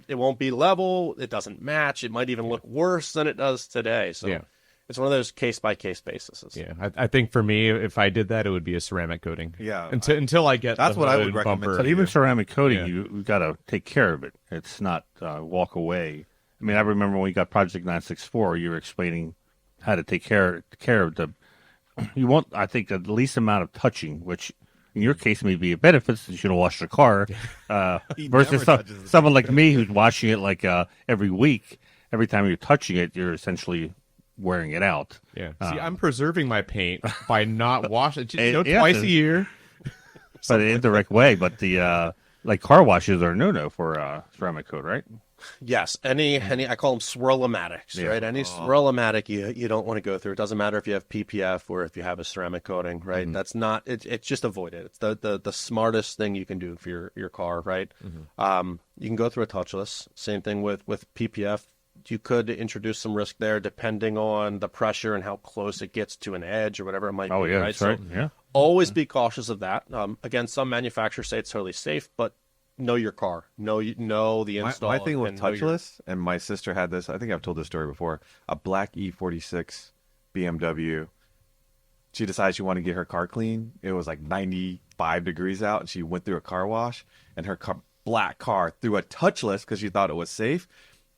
it won't be level, it doesn't match, it might even look worse than it does today. So it's one of those case-by-case basis. Yeah, I think for me, if I did that, it would be a ceramic coating. Yeah. Until I get That's the what I hood would and recommend. bumper. But even ceramic coating, Yeah. you got to take care of it. It's not walk away. I mean, I remember when we got Project 964, you were explaining how to take care of the. You want, I think, the least amount of touching, which in your case may be a benefit since you don't wash the car, versus someone like me who's washing it like every week. Every time you're touching it, you're essentially wearing it out. Yeah. See, I'm preserving my paint by not washing it. Yeah, Twice a year. But in an indirect way. But the like car washes are no for ceramic coat, right? Yes, any I call them swirl-o-matics, right? Any swirl-o-matic you don't want to go through. It doesn't matter if you have PPF or if you have a ceramic coating, right? That's not it's just avoid it. It's the smartest thing you can do for your car, right? You can go through a touchless. Same thing with PPF. You could introduce some risk there depending on the pressure and how close it gets to an edge or whatever it might be, right? That's right. Yeah. Always be cautious of that. Again, some manufacturers say it's totally safe, but know your car. Know the install. My thing with and know your- touchless, and my sister had this. I think I've told this story before. A black E46 BMW. She decided she wanted to get her car clean. It was like 95 degrees out, and she went through a car wash, and her black car through a touchless because she thought it was safe.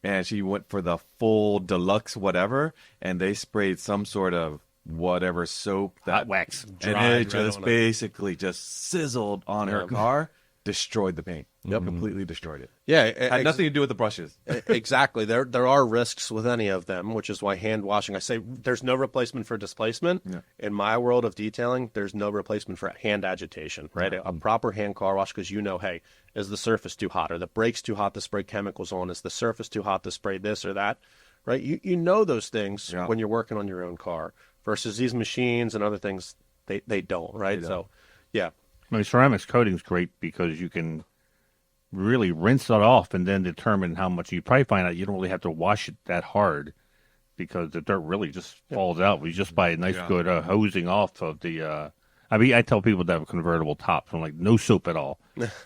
And she went for the full deluxe whatever, and they sprayed some sort of whatever soap that Hot wax. and Dried it right just on it. basically just sizzled on her car, destroyed the paint. Completely destroyed it. Yeah, Had nothing to do with the brushes. Exactly. There are risks with any of them, which is why hand washing. I say there's no replacement for displacement. Yeah. In my world of detailing, there's no replacement for hand agitation. Right, a proper hand car wash because hey, is the surface too hot? Are the brakes too hot to spray chemicals on? Is the surface too hot to spray this or that? Right, you know those things when you're working on your own car. Versus these machines and other things, they don't. Right, so yeah. I mean, ceramics coating is great because you can really rinse it off and then determine how much. You probably find out you don't really have to wash it that hard because the dirt really just falls out. We just buy a nice good hosing off of the. I mean, I tell people that have convertible tops. I'm like, no soap at all.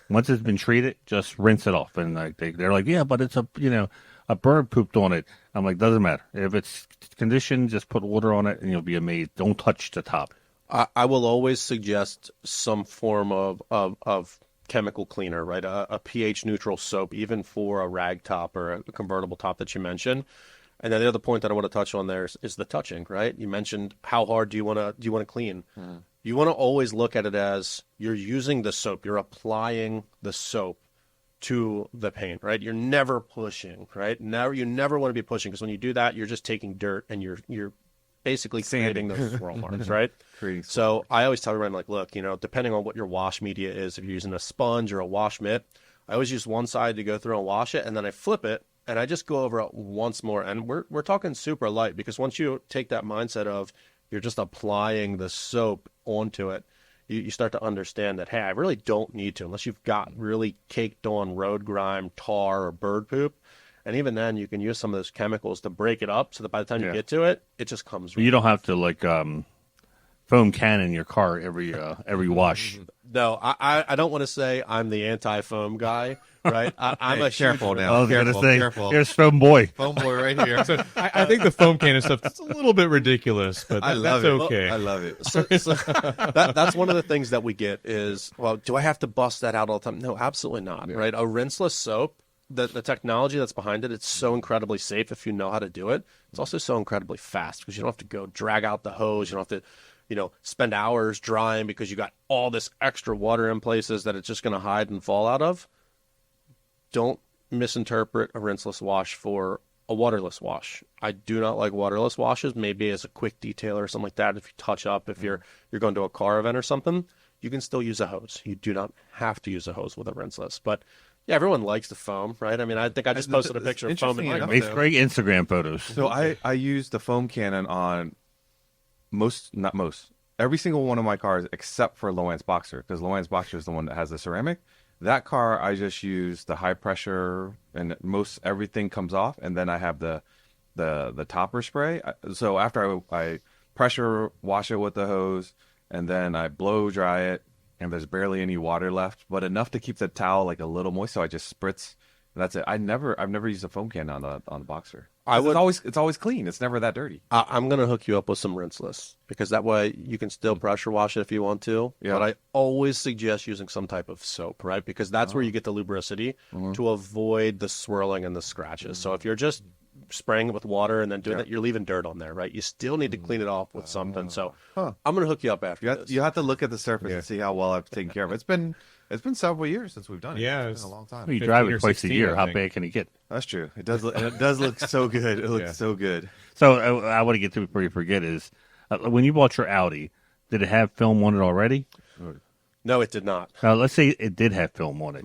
Once it's been treated, just rinse it off. And like they're like, yeah, but it's a bird pooped on it. I'm like, doesn't matter. If it's conditioned, just put water on it and you'll be amazed. Don't touch the top. I will always suggest some form of chemical cleaner, right? A pH neutral soap, even for a rag top or a convertible top that you mentioned. And then the other point that I want to touch on there is the touching, right? You mentioned how hard do you want to clean? You want to always look at it as you're using the soap, you're applying the soap to the paint, right? You're never pushing, right? You never want to be pushing because when you do that, you're just taking dirt and you're basically creating those swirl marks, right? So I always tell everyone, like, look, depending on what your wash media is, if you're using a sponge or a wash mitt, I always use one side to go through and wash it, and then I flip it, and I just go over it once more. And we're talking super light because once you take that mindset of you're just applying the soap onto it, you start to understand that, hey, I really don't need to unless you've got really caked on road grime, tar, or bird poop. And even then, you can use some of those chemicals to break it up so that by the time you get to it, it just comes. You don't have to like foam cannon your car every wash. No, I don't want to say I'm the anti-foam guy, right? I'm a careful huge- now. I was going to say, careful. here's foam boy. Foam boy right here. So I think the foam cannon stuff is a little bit ridiculous, but I love that's it. okay. I love it. So that's one of the things that we get is, well, do I have to bust that out all the time? No, absolutely not, right? A rinseless soap, the technology that's behind it, it's so incredibly safe if you know how to do it. It's also so incredibly fast because you don't have to go drag out the hose. You don't have to, spend hours drying because you got all this extra water in places that it's just going to hide and fall out of. Don't misinterpret a rinseless wash for a waterless wash. I do not like waterless washes. Maybe as a quick detail or something like that, if you touch up, if you're going to a car event or something, you can still use a hose. You do not have to use a hose with a rinseless. But yeah, everyone likes the foam, right? I mean, I think I just posted a picture of foam in my Interesting Makes great Instagram photos. So I use the foam cannon on every single one of my cars except for Loan's Boxer, because Loan's Boxer is the one that has the ceramic. That car, I just use the high pressure, and most everything comes off, and then I have the topper spray. So after I pressure wash it with the hose, and then I blow dry it, and there's barely any water left, but enough to keep the towel like a little moist. So I just spritz. And that's it. I've never used a foam can on the boxer. It's always clean. It's never that dirty. I'm going to hook you up with some rinseless because that way you can still pressure wash it if you want to. Yeah. But I always suggest using some type of soap, right? Because that's where you get the lubricity to avoid the swirling and the scratches. So if you're just spraying it with water and then doing that, you're leaving dirt on there, right? You still need to clean it off with something. So I'm going to hook you up after this. You have to look at the surface and see how well I've taken care of it. It's been several years since we've done it. Yeah, it's been a long time. You drive it twice a 16, year. I How think. bad can it get? That's true. It does look so good. It looks so good. So I want to get to before you forget is when you bought your Audi, did it have film on it already? No, it did not. Now let's say it did have film on it.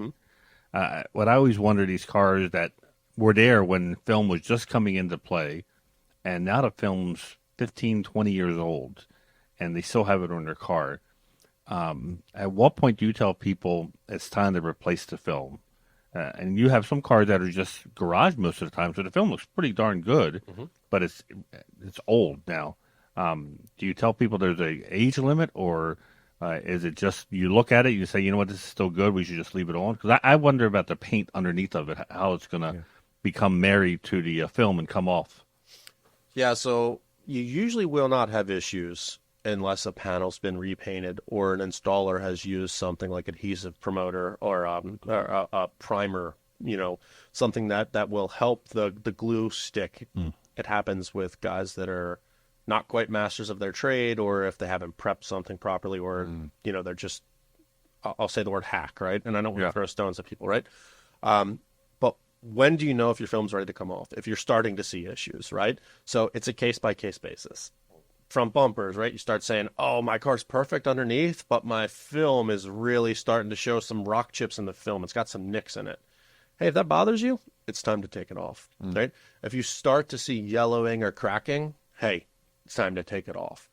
What I always wonder, these cars that were there when film was just coming into play, and now the film's 15, 20 years old, and they still have it on their car. At what point do you tell people it's time to replace the film? And you have some cars that are just garage most of the time, so the film looks pretty darn good, but it's old now. Do you tell people there's a age limit, or is it just you look at it, you say, you know what, this is still good, we should just leave it on? Because I wonder about the paint underneath of it, how it's going to become married to the film and come off. Yeah, so you usually will not have issues unless a panel's been repainted or an installer has used something like adhesive promoter or a primer, something that will help the glue stick. It happens with guys that are not quite masters of their trade, or if they haven't prepped something properly, or, they're just, I'll say the word hack, right? And I don't want to throw stones at people, right? But when do you know if your film's ready to come off? If you're starting to see issues, right? So it's a case-by-case basis. Front bumpers, right? You start saying, oh, my car's perfect underneath, but my film is really starting to show some rock chips in the film. It's got some nicks in it. Hey, if that bothers you, it's time to take it off, right? If you start to see yellowing or cracking, hey, it's time to take it off.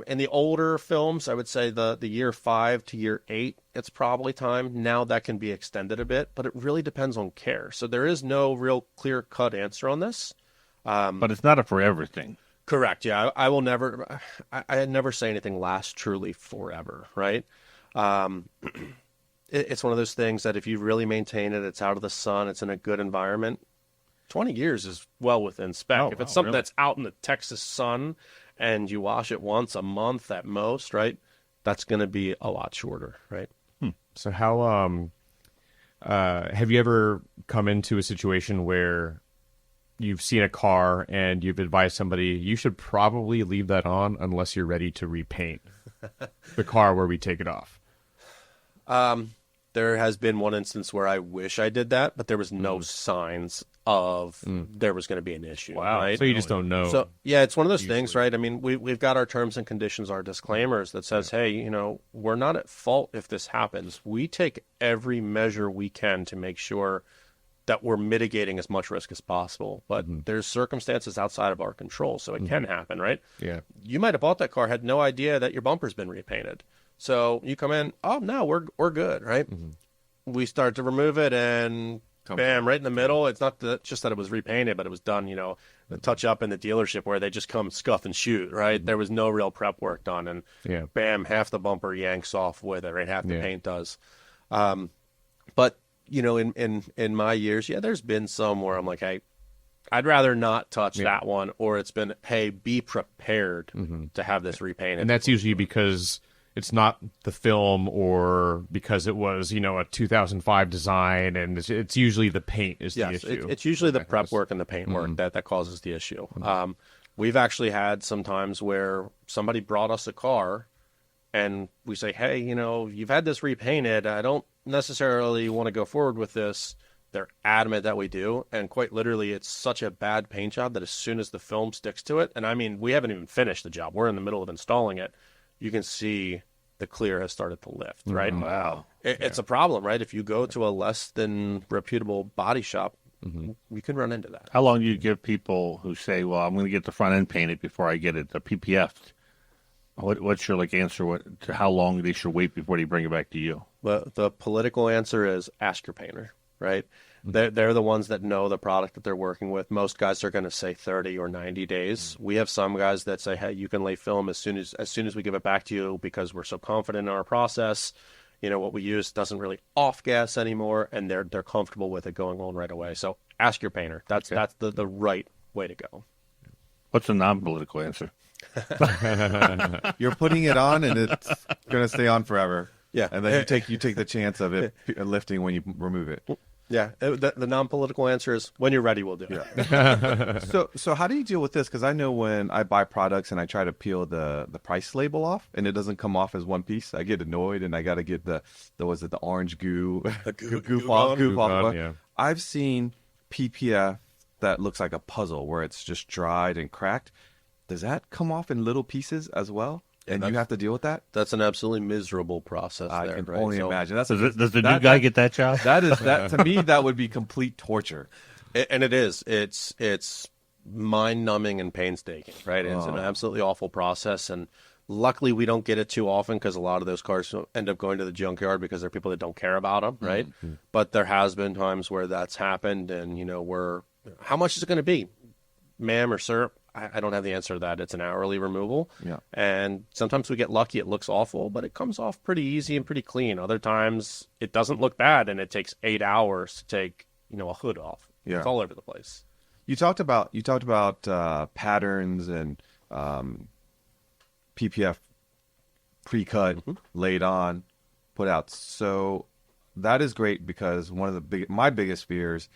In the older films, I would say the year 5 to year 8, it's probably time. Now that can be extended a bit, but it really depends on care. So there is no real clear-cut answer on this. But it's not a forever thing. Correct. Yeah, I will never. I never say anything lasts truly forever. Right. It's one of those things that if you really maintain it, it's out of the sun, it's in a good environment. 20 years is well within spec. If it's something that's out in the Texas sun and you wash it once a month at most, right, that's going to be a lot shorter. Right. So how have you ever come into a situation where you've seen a car and you've advised somebody you should probably leave that on unless you're ready to repaint the car where we take it off? There has been one instance where I wish I did that, but there was no signs of there was going to be an issue. Wow. Right? So you just don't know. So yeah, it's one of those things, right? I mean, we've got our terms and conditions, our disclaimers that says, hey, we're not at fault if this happens. We take every measure we can to make sure that we're mitigating as much risk as possible. But there's circumstances outside of our control, so it can happen, right? Yeah. You might have bought that car, had no idea that your bumper's been repainted. So you come in, oh, no, we're good, right? We start to remove it, and bam, right in the middle. It's not just that it was repainted, but it was done, the touch up in the dealership where they just come scuff and shoot, right? There was no real prep work done, and bam, half the bumper yanks off with it, right? Half the paint does. But in my years, there's been some where I'm like, hey, I'd rather not touch that one, or it's been, hey, be prepared to have this repainted. And that's usually because it's not the film, or because it was, a 2005 design, and it's usually the paint is the issue. It's usually the prep work and the paint work that causes the issue. We've actually had some times where somebody brought us a car, and we say, hey, you've had this repainted. I don't necessarily want to go forward with this. They're adamant that we do, and quite literally it's such a bad paint job that as soon as the film sticks to it, and I mean, we haven't even finished the job, we're in the middle of installing it, you can see the clear has started to lift, right? Wow. It's a problem, right? If you go to a less than reputable body shop, you can run into that. How long do you give people who say, well, I'm going to get the front end painted before I get it, the PPF? What's your answer to how long they should wait before they bring it back to you? Well, the political answer is ask your painter, right? They're the ones that know the product that they're working with. Most guys are going to say 30 or 90 days. We have some guys that say, hey, you can lay film as soon as we give it back to you because we're so confident in our process. You know, what we use doesn't really off gas anymore, and they're comfortable with it going on right away. So ask your painter. That's the right way to go. What's a non-political answer? You're putting it on, and it's going to stay on forever. Yeah. And then you take the chance of it lifting when you remove it. Yeah. The non-political answer is when you're ready, we'll do it. So how do you deal with this? Because I know when I buy products and I try to peel the price label off, and it doesn't come off as one piece, I get annoyed, and I got to get the orange goo, goof off. Yeah. I've seen PPF that looks like a puzzle where it's just dried and cracked. Does that come off in little pieces as well? And you have to deal with that? That's an absolutely miserable process. I there, can right? only So- imagine. Does the new guy get that job? That to me, that would be complete torture. And it is. It's mind-numbing and painstaking, right? It's an absolutely awful process, and luckily we don't get it too often because a lot of those cars end up going to the junkyard because there are people that don't care about them, right? Mm-hmm. But there has been times where that's happened, and how much is it going to be, ma'am or sir? I don't have the answer to that. It's an hourly removal. Yeah. And sometimes we get lucky. It looks awful, but it comes off pretty easy and pretty clean. Other times it doesn't look bad, and it takes 8 hours to take, a hood off. Yeah. It's all over the place. You talked about patterns and PPF pre-cut, laid on, put out. So that is great because one of my biggest fears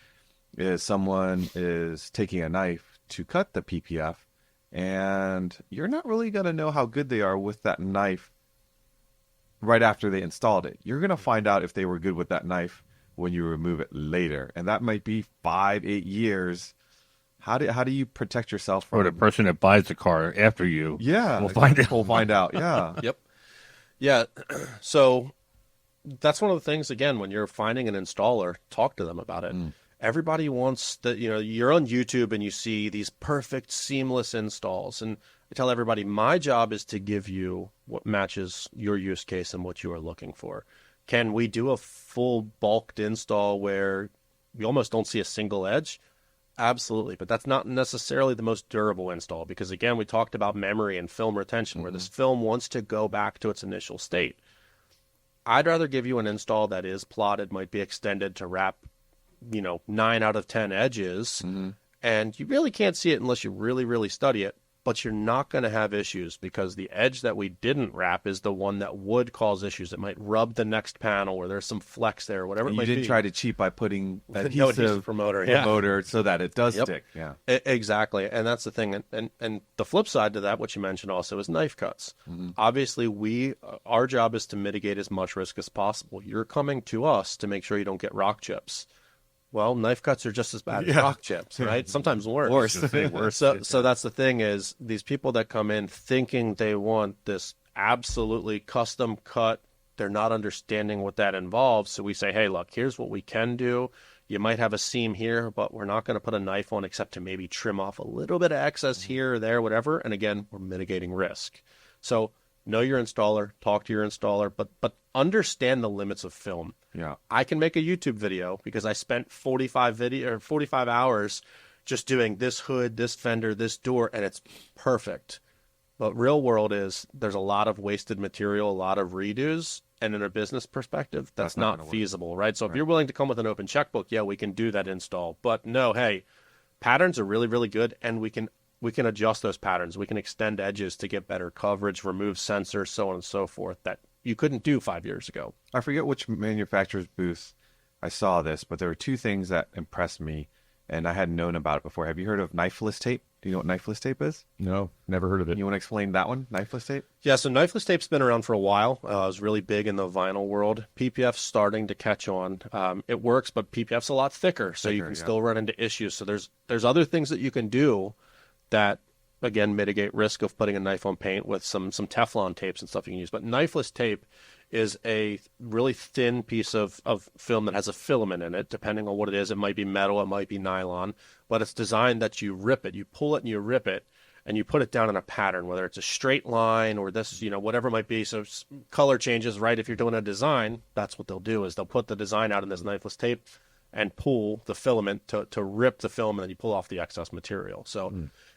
is someone is taking a knife to cut the PPF, and you're not really going to know how good they are with that knife right after they installed it. You're going to find out if they were good with that knife when you remove it later, and that might be 5-8 years. How do you protect yourself from? Or the person that buys the car after you? Yeah, we'll find out. We'll find out. Yeah. Yep. Yeah. So that's one of the things. Again, when you're finding an installer, talk to them about it. Everybody wants you're on YouTube and you see these perfect seamless installs. And I tell everybody, my job is to give you what matches your use case and what you are looking for. Can we do a full bulked install where you almost don't see a single edge? Absolutely. But that's not necessarily the most durable install because, again, we talked about memory and film retention where this film wants to go back to its initial state. I'd rather give you an install that is plotted, might be extended to wrap 9 out of 10 edges, and you really can't see it unless you really, really study it, but you're not going to have issues because the edge that we didn't wrap is the one that would cause issues. It might rub the next panel or there's some flex there, or whatever it might be. You didn't try to cheat by putting adhesive promoter, so that it does stick. Yeah, exactly. And that's the thing. And the flip side to that, what you mentioned also, is knife cuts. Obviously, our job is to mitigate as much risk as possible. You're coming to us to make sure you don't get rock chips. Well, knife cuts are just as bad as rock chips, right? Sometimes worse. So that's the thing is these people that come in thinking they want this absolutely custom cut, they're not understanding what that involves. So we say, hey, look, here's what we can do. You might have a seam here, but we're not going to put a knife on except to maybe trim off a little bit of excess here or there, whatever. And again, we're mitigating risk. So know your installer, talk to your installer, but understand the limits of film. Yeah. I can make a YouTube video because I spent 45 hours just doing this hood, this fender, this door, and it's perfect. But real world is there's a lot of wasted material, a lot of redos, and in a business perspective, that's not feasible, right? So if you're willing to come with an open checkbook, yeah, we can do that install. But no, hey, patterns are really, really good, and we can adjust those patterns. We can extend edges to get better coverage, remove sensors, so on and so forth, that you couldn't do 5 years ago. I forget which manufacturer's booth I saw this, but there were two things that impressed me, and I hadn't known about it before. Have you heard of knifeless tape? Do you know what knifeless tape is? No, never heard of it. You want to explain that one, knifeless tape? Yeah, so knifeless tape's been around for a while. It was really big in the vinyl world. PPF's starting to catch on. It works, but PPF's a lot thicker, so you can still run into issues. So there's other things that you can do that, again, mitigate risk of putting a knife on paint with some Teflon tapes and stuff you can use. But knifeless tape is a really thin piece of film that has a filament in it. Depending on what it is, it might be metal, it might be nylon, but it's designed that you rip it. You pull it and you rip it, and you put it down in a pattern, whether it's a straight line or this, whatever it might be. So color changes, right? If you're doing a design, that's what they'll do is they'll put the design out in this knifeless tape. and pull the filament to rip the film, and then you pull off the excess material. So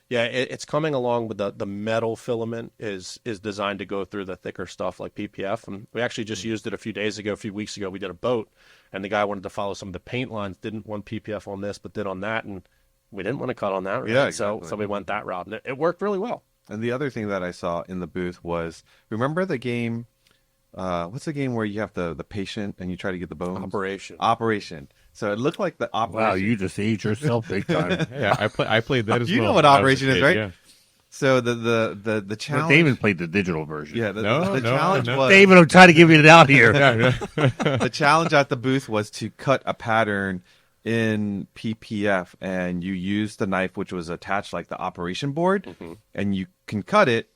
yeah, it's coming along with the metal filament is designed to go through the thicker stuff like PPF. And we actually just used it a few weeks ago. We did a boat, and the guy wanted to follow some of the paint lines, didn't want PPF on this, but did on that. And we didn't want to cut on that. Right? Yeah, exactly. So we went that route, and it worked really well. And the other thing that I saw in the booth was, remember the game, what's the game where you have the patient and you try to get the bones? Operation. So it looked like the Operation. Wow, you just aged yourself big time. Yeah, I played that as well. You know what Operation is, right? Yeah. So the challenge. But David played the digital version. Yeah, the challenge was. David, I'm trying to give you it out here. The challenge at the booth was to cut a pattern in PPF, and you use the knife which was attached like the operation board, and you can cut it,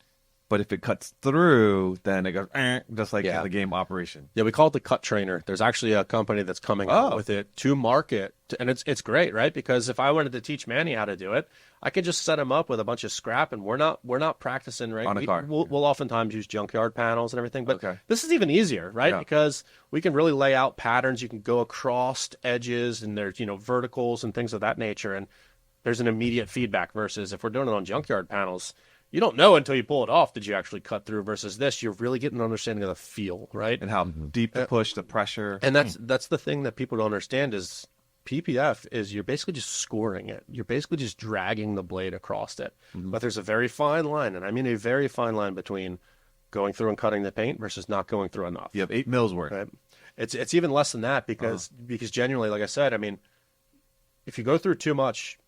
but if it cuts through, then it goes just like the game Operation. Yeah, we call it the cut trainer. There's actually a company that's coming out with it to market, and it's great, right? Because if I wanted to teach Manny how to do it, I could just set him up with a bunch of scrap, and we're not practicing, right? On a car. We'll oftentimes use junkyard panels and everything, but this is even easier, right? Yeah. Because we can really lay out patterns. You can go across edges, and there's verticals and things of that nature, and there's an immediate feedback. Versus if we're doing it on junkyard panels, you don't know until you pull it off, did you actually cut through, versus this, you're really getting an understanding of the feel, right? And how deep the push, the pressure. And that's the thing that people don't understand is PPF is you're basically just scoring it. You're basically just dragging the blade across it. But there's a very fine line, and I mean a very fine line between going through and cutting the paint versus not going through enough. You have 8 mils worth. Right? It's even less than that because genuinely, like I said, I mean, if you go through too much,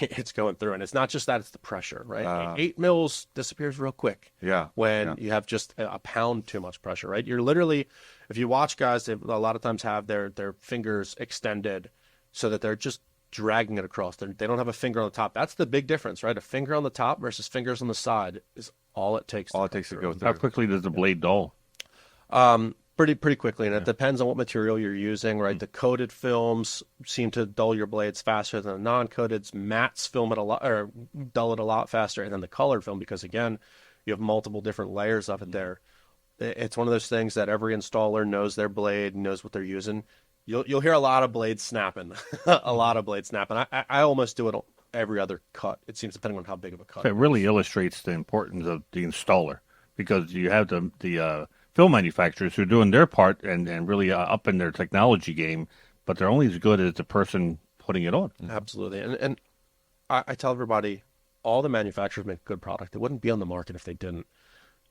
it's going through, and it's not just that; it's the pressure, right? 8 mils disappears real quick. Yeah. When you have just a pound too much pressure, right? You're literally, if you watch guys, they a lot of times have their fingers extended so that they're just dragging it across. They don't have a finger on the top. That's the big difference, right? A finger on the top versus fingers on the side is all it takes. All it takes to go through. How quickly does the blade dull? Pretty quickly, and it depends on what material you're using, right? The coated films seem to dull your blades faster than the non-coated. Mattes film it a lot, or dull it a lot faster, and then the colored film, because again, you have multiple different layers of it there. It's one of those things that every installer knows their blade, knows what they're using. You'll hear a lot of blades snapping, a lot of blades snapping. I almost do it every other cut. It seems, depending on how big of a cut. It really illustrates the importance of the installer, because you have the film manufacturers who are doing their part and really up in their technology game, but they're only as good as the person putting it on. Absolutely. And I tell everybody, all the manufacturers make a good product. It wouldn't be on the market if they didn't.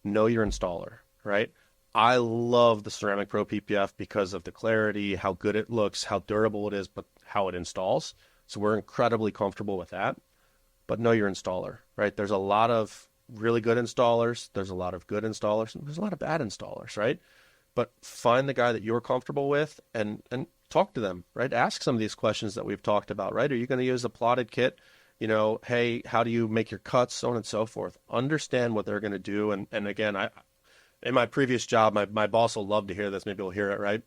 Know your installer, right? I love the Ceramic Pro PPF because of the clarity, how good it looks, how durable it is, but how it installs. So we're incredibly comfortable with that. But know your installer, right? There's a lot of really good installers, there's a lot of good installers, and there's a lot of bad installers, right? But find the guy that you're comfortable with and talk to them, right? Ask some of these questions that we've talked about, right? Are you going to use a plotted kit? Hey, how do you make your cuts, so on and so forth. Understand what they're going to do. And again, in my previous job, my boss will love to hear this. Maybe he'll hear it, right?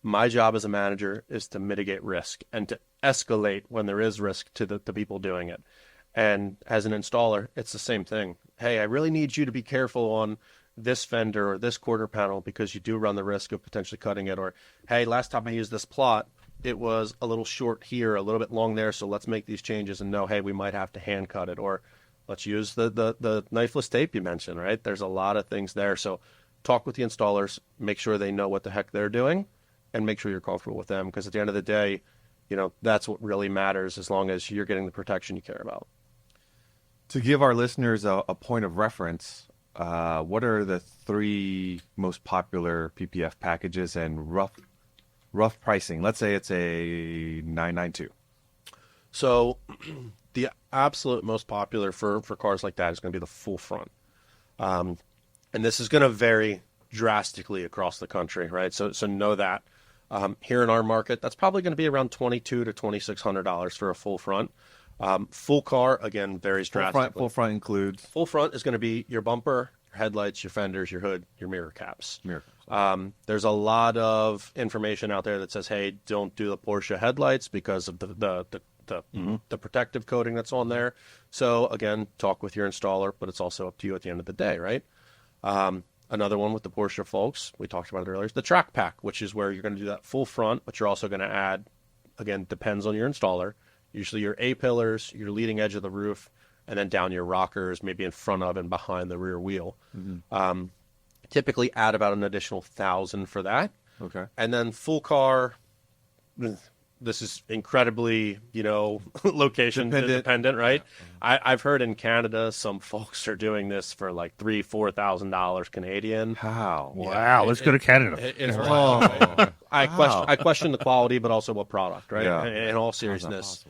My job as a manager is to mitigate risk and to escalate when there is risk to the people doing it. And as an installer, it's the same thing. Hey, I really need you to be careful on this fender or this quarter panel because you do run the risk of potentially cutting it. Or, hey, last time I used this plot, it was a little short here, a little bit long there, so let's make these changes and know, hey, we might have to hand cut it. Or let's use the knifeless tape you mentioned, right? There's a lot of things there. So talk with the installers, make sure they know what the heck they're doing, and make sure you're comfortable with them. Because at the end of the day, that's what really matters, as long as you're getting the protection you care about. To give our listeners a point of reference, what are the 3 most popular PPF packages and rough pricing? Let's say it's a 992. So the absolute most popular for cars like that is going to be the full front. And this is going to vary drastically across the country, right? So know that. Here in our market, that's probably going to be around $2,200 to $2,600 for a full front. Full car, again, varies drastically. Full front includes? Full front is going to be your bumper, your headlights, your fenders, your hood, your mirror caps. There's a lot of information out there that says, hey, don't do the Porsche headlights because of the protective coating that's on there. So, again, talk with your installer, but it's also up to you at the end of the day, right? Another one with the Porsche folks, we talked about it earlier, is the track pack, which is where you're going to do that full front, but you're also going to add, again, depends on your installer, usually your A-pillars, your leading edge of the roof, and then down your rockers, maybe in front of and behind the rear wheel. Typically add about an additional $1,000 for that. Okay. And then full car, this is incredibly, location dependent, right? Yeah. I've heard in Canada some folks are doing this for like $3,000-$4,000 Canadian. How? Wow, let's go to Canada. I question the quality, but also what product, right? Yeah. In all seriousness,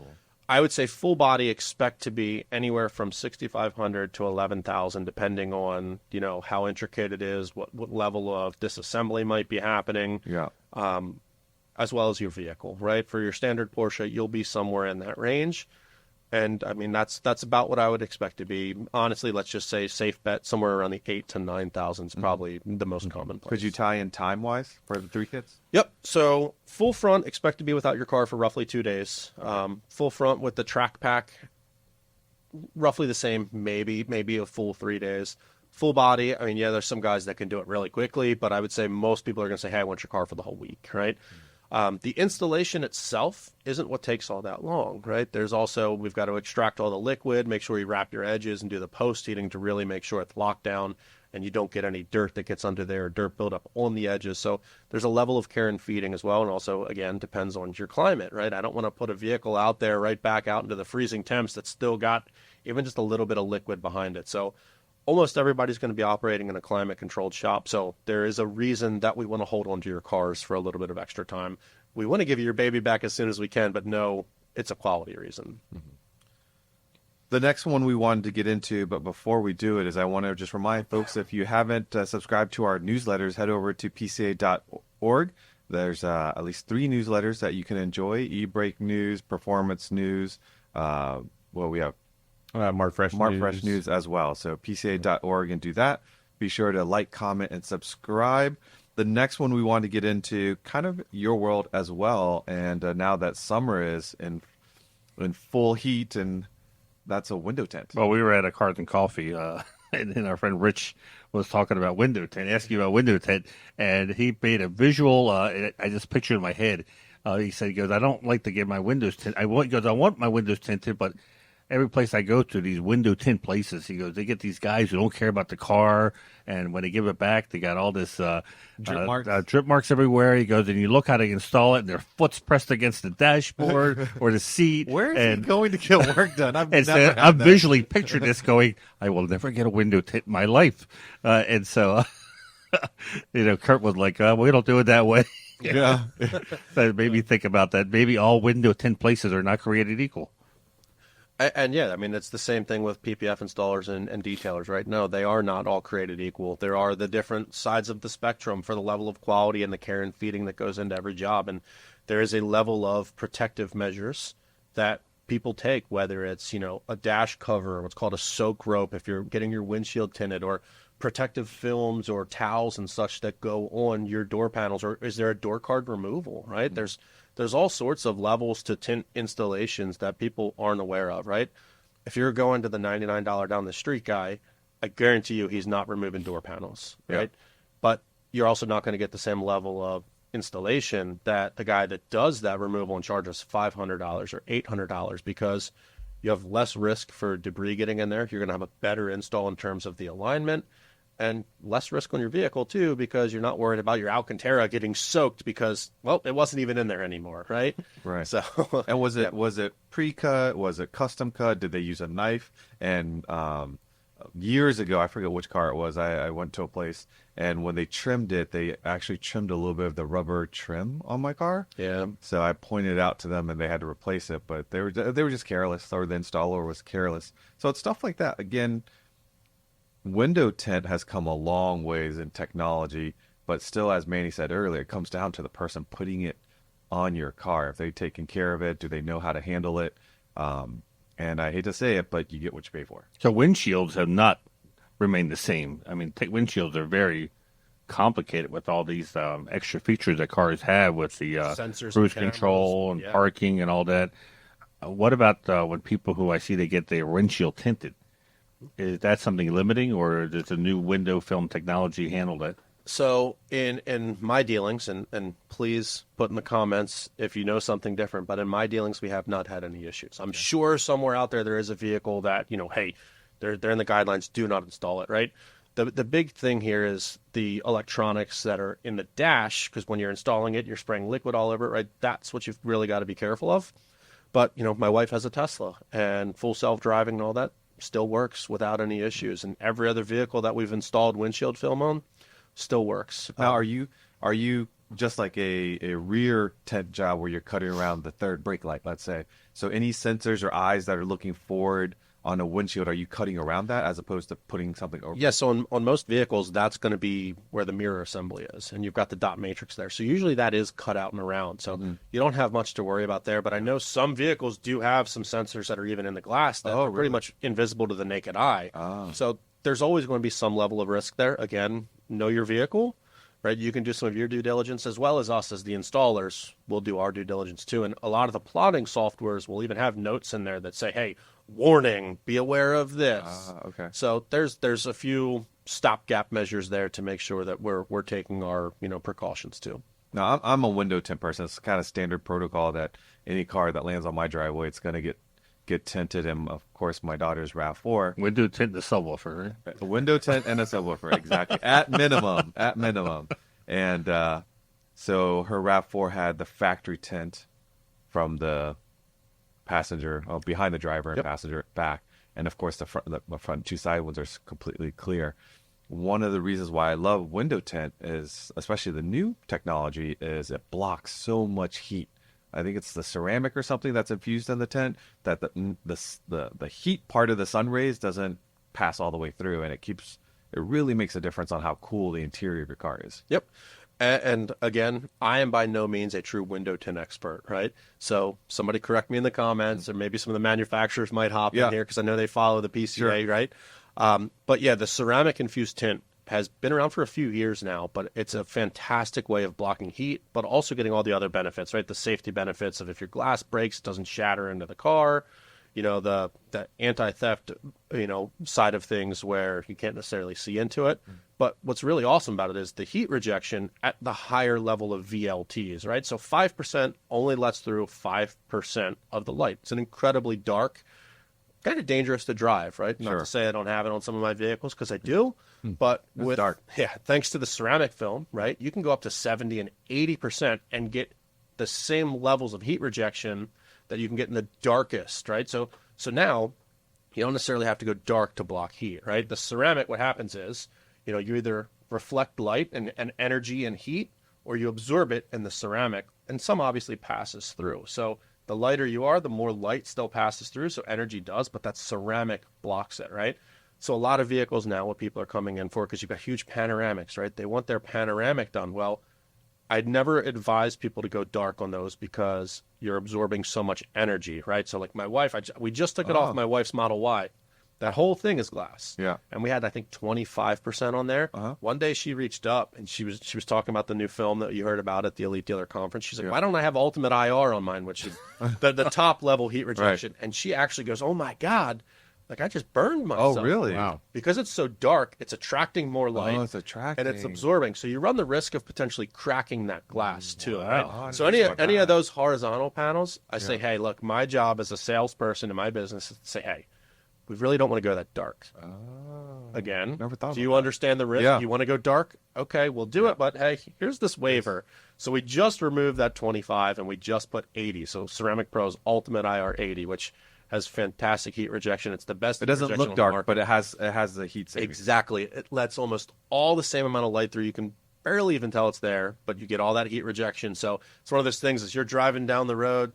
I would say full body expect to be anywhere from $6,500 to $11,000, depending on how intricate it is, what level of disassembly might be happening. Yeah. As well as your vehicle, right? For your standard Porsche, you'll be somewhere in that range. And I mean, that's about what I would expect to be. Honestly, let's just say safe bet somewhere around the 8,000 to 9,000 is probably the most common place. Could you tie in time-wise for the 3 kits? Yep. So full front, expect to be without your car for roughly 2 days. Full front with the track pack, roughly the same, maybe a full 3 days. Full body, I mean, yeah, there's some guys that can do it really quickly, but I would say most people are going to say, hey, I want your car for the whole week, right? The installation itself isn't what takes all that long, right? There's also, we've got to extract all the liquid, make sure you wrap your edges and do the post heating to really make sure it's locked down and you don't get any dirt that gets under there, or dirt buildup on the edges. So there's a level of care and feeding as well. And also, again, depends on your climate, right? I don't want to put a vehicle out there right back out into the freezing temps that's still got even just a little bit of liquid behind it. So almost everybody's going to be operating in a climate-controlled shop, so there is a reason that we want to hold on to your cars for a little bit of extra time. We want to give you your baby back as soon as we can, but no, it's a quality reason. Mm-hmm. The next one we wanted to get into, but before we do it, is I want to just remind folks, if you haven't subscribed to our newsletters, head over to pca.org. There's at least 3 newsletters that you can enjoy: e-brake news, performance news, we have Mart Fresh News as well. So pca.org and do that. Be sure to like, comment, and subscribe. The next one we want to get into, kind of your world as well. And now that summer is in full heat, and that's a window tint. Well, we were at a Cars and Coffee, and our friend Rich was talking about window tint, asking about window tint, and he made a visual. I just pictured in my head. He goes, I don't like to get my windows tinted. I want my windows tinted, but every place I go to, these window tint places, he goes, they get these guys who don't care about the car, and when they give it back, they got all this drip marks everywhere. He goes, and you look how they install it, and their foot's pressed against the dashboard or the seat. Where is he going to get work done? I'm visually picturing this going, I will never get a window tint in my life. And so, Kurt was like, we don't do it that way. Yeah. That made me think about that. Maybe all window tint places are not created equal. And yeah, I mean, it's the same thing with PPF installers and detailers, right? No, they are not all created equal. There are the different sides of the spectrum for the level of quality and the care and feeding that goes into every job. And there is a level of protective measures that people take, whether it's, a dash cover, what's called a soak rope, if you're getting your windshield tinted, or protective films or towels and such that go on your door panels, or is there a door card removal, right? Mm-hmm. There's all sorts of levels to tint installations that people aren't aware of, right? If you're going to the $99 down the street guy, I guarantee you he's not removing door panels, right? Yeah. But you're also not going to get the same level of installation that the guy that does that removal and charges $500 or $800, because you have less risk for debris getting in there. You're going to have a better install in terms of the alignment, and less risk on your vehicle too, because you're not worried about your Alcantara getting soaked because, well, it wasn't even in there anymore, right? Right. So, and was it pre-cut? Was it custom cut? Did they use a knife? And years ago, I forget which car it was, I went to a place, and when they trimmed it, they actually trimmed a little bit of the rubber trim on my car. Yeah. So I pointed it out to them, and they had to replace it, but they were just careless, or the installer was careless. So it's stuff like that. Again, window tint has come a long ways in technology, but still, as Manny said earlier, it comes down to the person putting it on your car. If they've taken care of it, do they know how to handle it? And I hate to say it, but you get what you pay for. So windshields have not remained the same. I mean, windshields are very complicated with all these extra features that cars have with the sensors, cruise control and parking and all that. What about when people who I see they get their windshield tinted? Is that something limiting, or does the new window film technology handle that? So in my dealings, and please put in the comments if you know something different, but in my dealings, we have not had any issues. I'm sure somewhere out there is a vehicle that, hey, they're in the guidelines, do not install it, right? The big thing here is the electronics that are in the dash, because when you're installing it, you're spraying liquid all over it, right? That's what you've really got to be careful of. But, my wife has a Tesla, and full self-driving and all that still works without any issues. And every other vehicle that we've installed windshield film on still works. Now, are you just like a rear tent job where you're cutting around the third brake light, let's say? So any sensors or eyes that are looking forward on a windshield, are you cutting around that as opposed to putting something over? Yeah, so on most vehicles, that's going to be where the mirror assembly is, and you've got the dot matrix there. So usually that is cut out and around, so you don't have much to worry about there. But I know some vehicles do have some sensors that are even in the glass that are pretty much invisible to the naked eye. So there's always going to be some level of risk there. Again, know your vehicle, right? You can do some of your due diligence, as well as us as the installers will do our due diligence too. And a lot of the plotting softwares will even have notes in there that say, hey, warning, be aware of this. Okay. So there's a few stopgap measures there to make sure that we're taking our precautions too. Now, I'm a window tint person. It's kind of standard protocol that any car that lands on my driveway, it's going to get tinted. And of course, my daughter's RAV4. Window tint, the subwoofer, right? A window tint and a subwoofer, exactly. At minimum. And so her RAV4 had the factory tint from the passenger, behind the driver and passenger back. And of course, the front two side ones are completely clear. One of the reasons why I love window tint is, especially the new technology, is it blocks so much heat. I think it's the ceramic or something that's infused in the tint that the heat part of the sun rays doesn't pass all the way through, and it really makes a difference on how cool the interior of your car is. Yep. And again, I am by no means a true window tint expert, right? So somebody correct me in the comments, or maybe some of the manufacturers might hop in here because I know they follow the PCA, right? But yeah, the ceramic infused tint has been around for a few years now, but it's a fantastic way of blocking heat, but also getting all the other benefits, right? The safety benefits of if your glass breaks, it doesn't shatter into the car. The anti-theft, side of things where you can't necessarily see into it. But what's really awesome about it is the heat rejection at the higher level of VLTs, right? So 5% only lets through 5% of the light. It's an incredibly dark, kind of dangerous to drive, right? Not to say I don't have it on some of my vehicles, because I do. But with dark. Yeah, thanks to the ceramic film, right? You can go up to 70 and 80% and get the same levels of heat rejection that you can get in the darkest, right? So now you don't necessarily have to go dark to block heat, right? The ceramic, what happens is, you either reflect light and energy and heat, or you absorb it in the ceramic, and some obviously passes through. So the lighter you are, the more light still passes through, so energy does, but that ceramic blocks it, right? So a lot of vehicles now, what people are coming in for, because you've got huge panoramics, right? They want their panoramic done. Well, I'd never advise people to go dark on those because you're absorbing so much energy, right? So like my wife, we just took it off my wife's Model Y. That whole thing is glass. Yeah. And we had, I think, 25% on there. One day she reached up and she was talking about the new film that you heard about at the Elite Dealer Conference. She's like, why don't I have Ultimate IR on mine, which is the top level heat rejection? Right. And she actually goes, oh my God, like I just burned myself. Oh, really? Wow. Because it's so dark, it's attracting more light. Oh, it's attracting. And it's absorbing. So you run the risk of potentially cracking that glass too. Wow. Right? Oh, so any of those horizontal panels, I say, hey, look, my job as a salesperson in my business is to say, hey, we really don't want to go that dark. Again, never thought do about you that. understand the risk? Yeah. You want to go dark? Okay, we'll do it. But hey, here's this waiver. So we just removed that 25 and we just put 80. So Ceramic Pro's Ultimate IR 80, which has fantastic heat rejection. It's the best. It doesn't look dark, but it has the heat saving. Exactly. It lets almost all the same amount of light through. You can barely even tell it's there, but you get all that heat rejection. So it's one of those things, as you're driving down the road,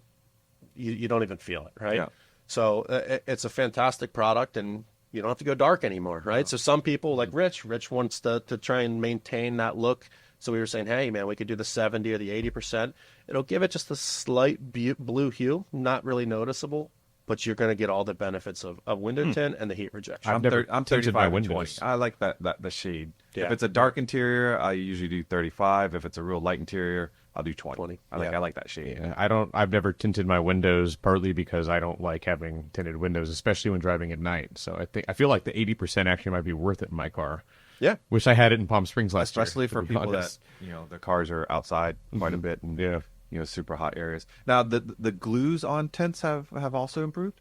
you don't even feel it, right? Yeah. So it's a fantastic product, and you don't have to go dark anymore, right? So some people, like Rich wants to try and maintain that look. So we were saying, hey, man, we could do the 70 or the 80%. It'll give it just a slight blue hue, not really noticeable, but you're going to get all the benefits of window tint and the heat rejection. I'm tinted 35 my and windows. 20. I like the shade. Yeah. If it's a dark interior, I usually do 35. If it's a real light interior, I'll do 20. 20, I yeah. like that shade. Yeah, I've never tinted my windows, partly because I don't like having tinted windows, especially when driving at night. So I feel like the 80% actually might be worth it in my car. Yeah. Wish I had it in Palm Springs last year. Especially for to be people honest. that, their cars are outside quite a bit and, Yeah. Super hot areas. Now, the glues on tints have also improved?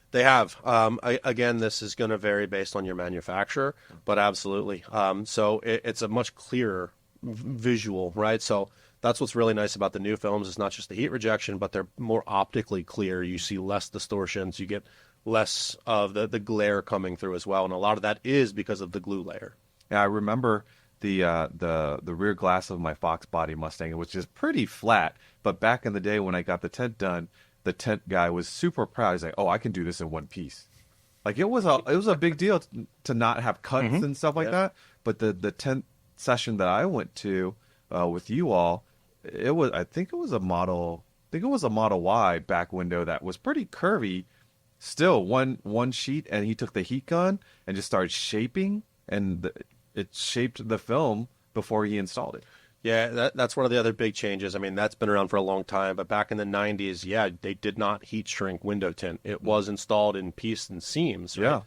They have. Again, this is going to vary based on your manufacturer, but absolutely. So it's a much clearer visual, right? So that's what's really nice about the new films. It's not just the heat rejection, but they're more optically clear. You see less distortions. You get less of the glare coming through as well. And a lot of that is because of the glue layer. Yeah, I remember the rear glass of my Fox body Mustang, which is pretty flat. But back in the day when I got the tint done, the tint guy was super proud. He's like, "Oh, I can do this in one piece." Like it was a big deal to not have cuts and stuff like that. But the tint session that I went to with you all, I think it was a Model Y back window that was pretty curvy. Still one sheet, and he took the heat gun and just started shaping, and it shaped the film before he installed it. Yeah, that's one of the other big changes. I mean, that's been around for a long time, but back in the 90s, yeah, they did not heat shrink window tint. It was installed in piece and seams, right? Yeah.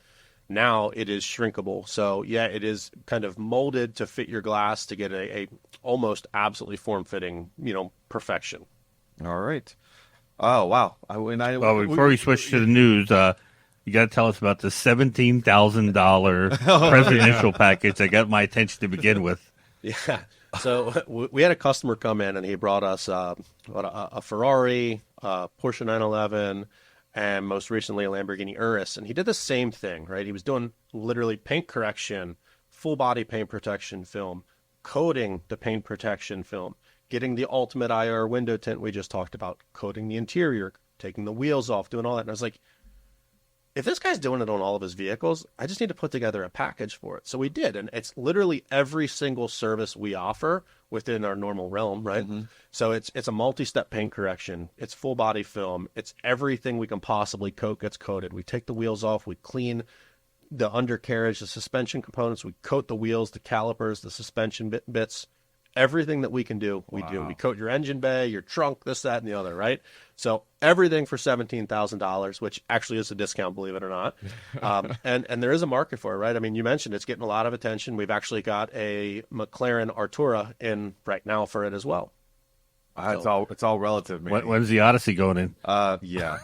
Now it is shrinkable. So, yeah, it is kind of molded to fit your glass to get a almost absolutely form-fitting, perfection. All right. Oh, wow. Before we switch to the news, you got to tell us about the $17,000 presidential package that got my attention to begin with. Yeah. So we had a customer come in, and he brought us a Ferrari, a Porsche 911, and most recently a Lamborghini Urus. And he did the same thing, right? He was doing literally paint correction, full body paint protection film, coating the paint protection film, getting the ultimate IR window tint we just talked about, coating the interior, taking the wheels off, doing all that. And I was like, if this guy's doing it on all of his vehicles, I just need to put together a package for it. So we did. And it's literally every single service we offer within our normal realm, right? Mm-hmm. So it's a multi-step paint correction. It's full body film. It's everything we can possibly coat gets coated. We take the wheels off. We clean the undercarriage, the suspension components. We coat the wheels, the calipers, the suspension bits. Everything that we can do, we do. We coat your engine bay, your trunk, this, that, and the other, right? So everything for $17,000, which actually is a discount, believe it or not. And there is a market for it, right? I mean, you mentioned it's getting a lot of attention. We've actually got a McLaren Artura in right now for it as well. It's all relative, man. When's the Odyssey going in? Yeah.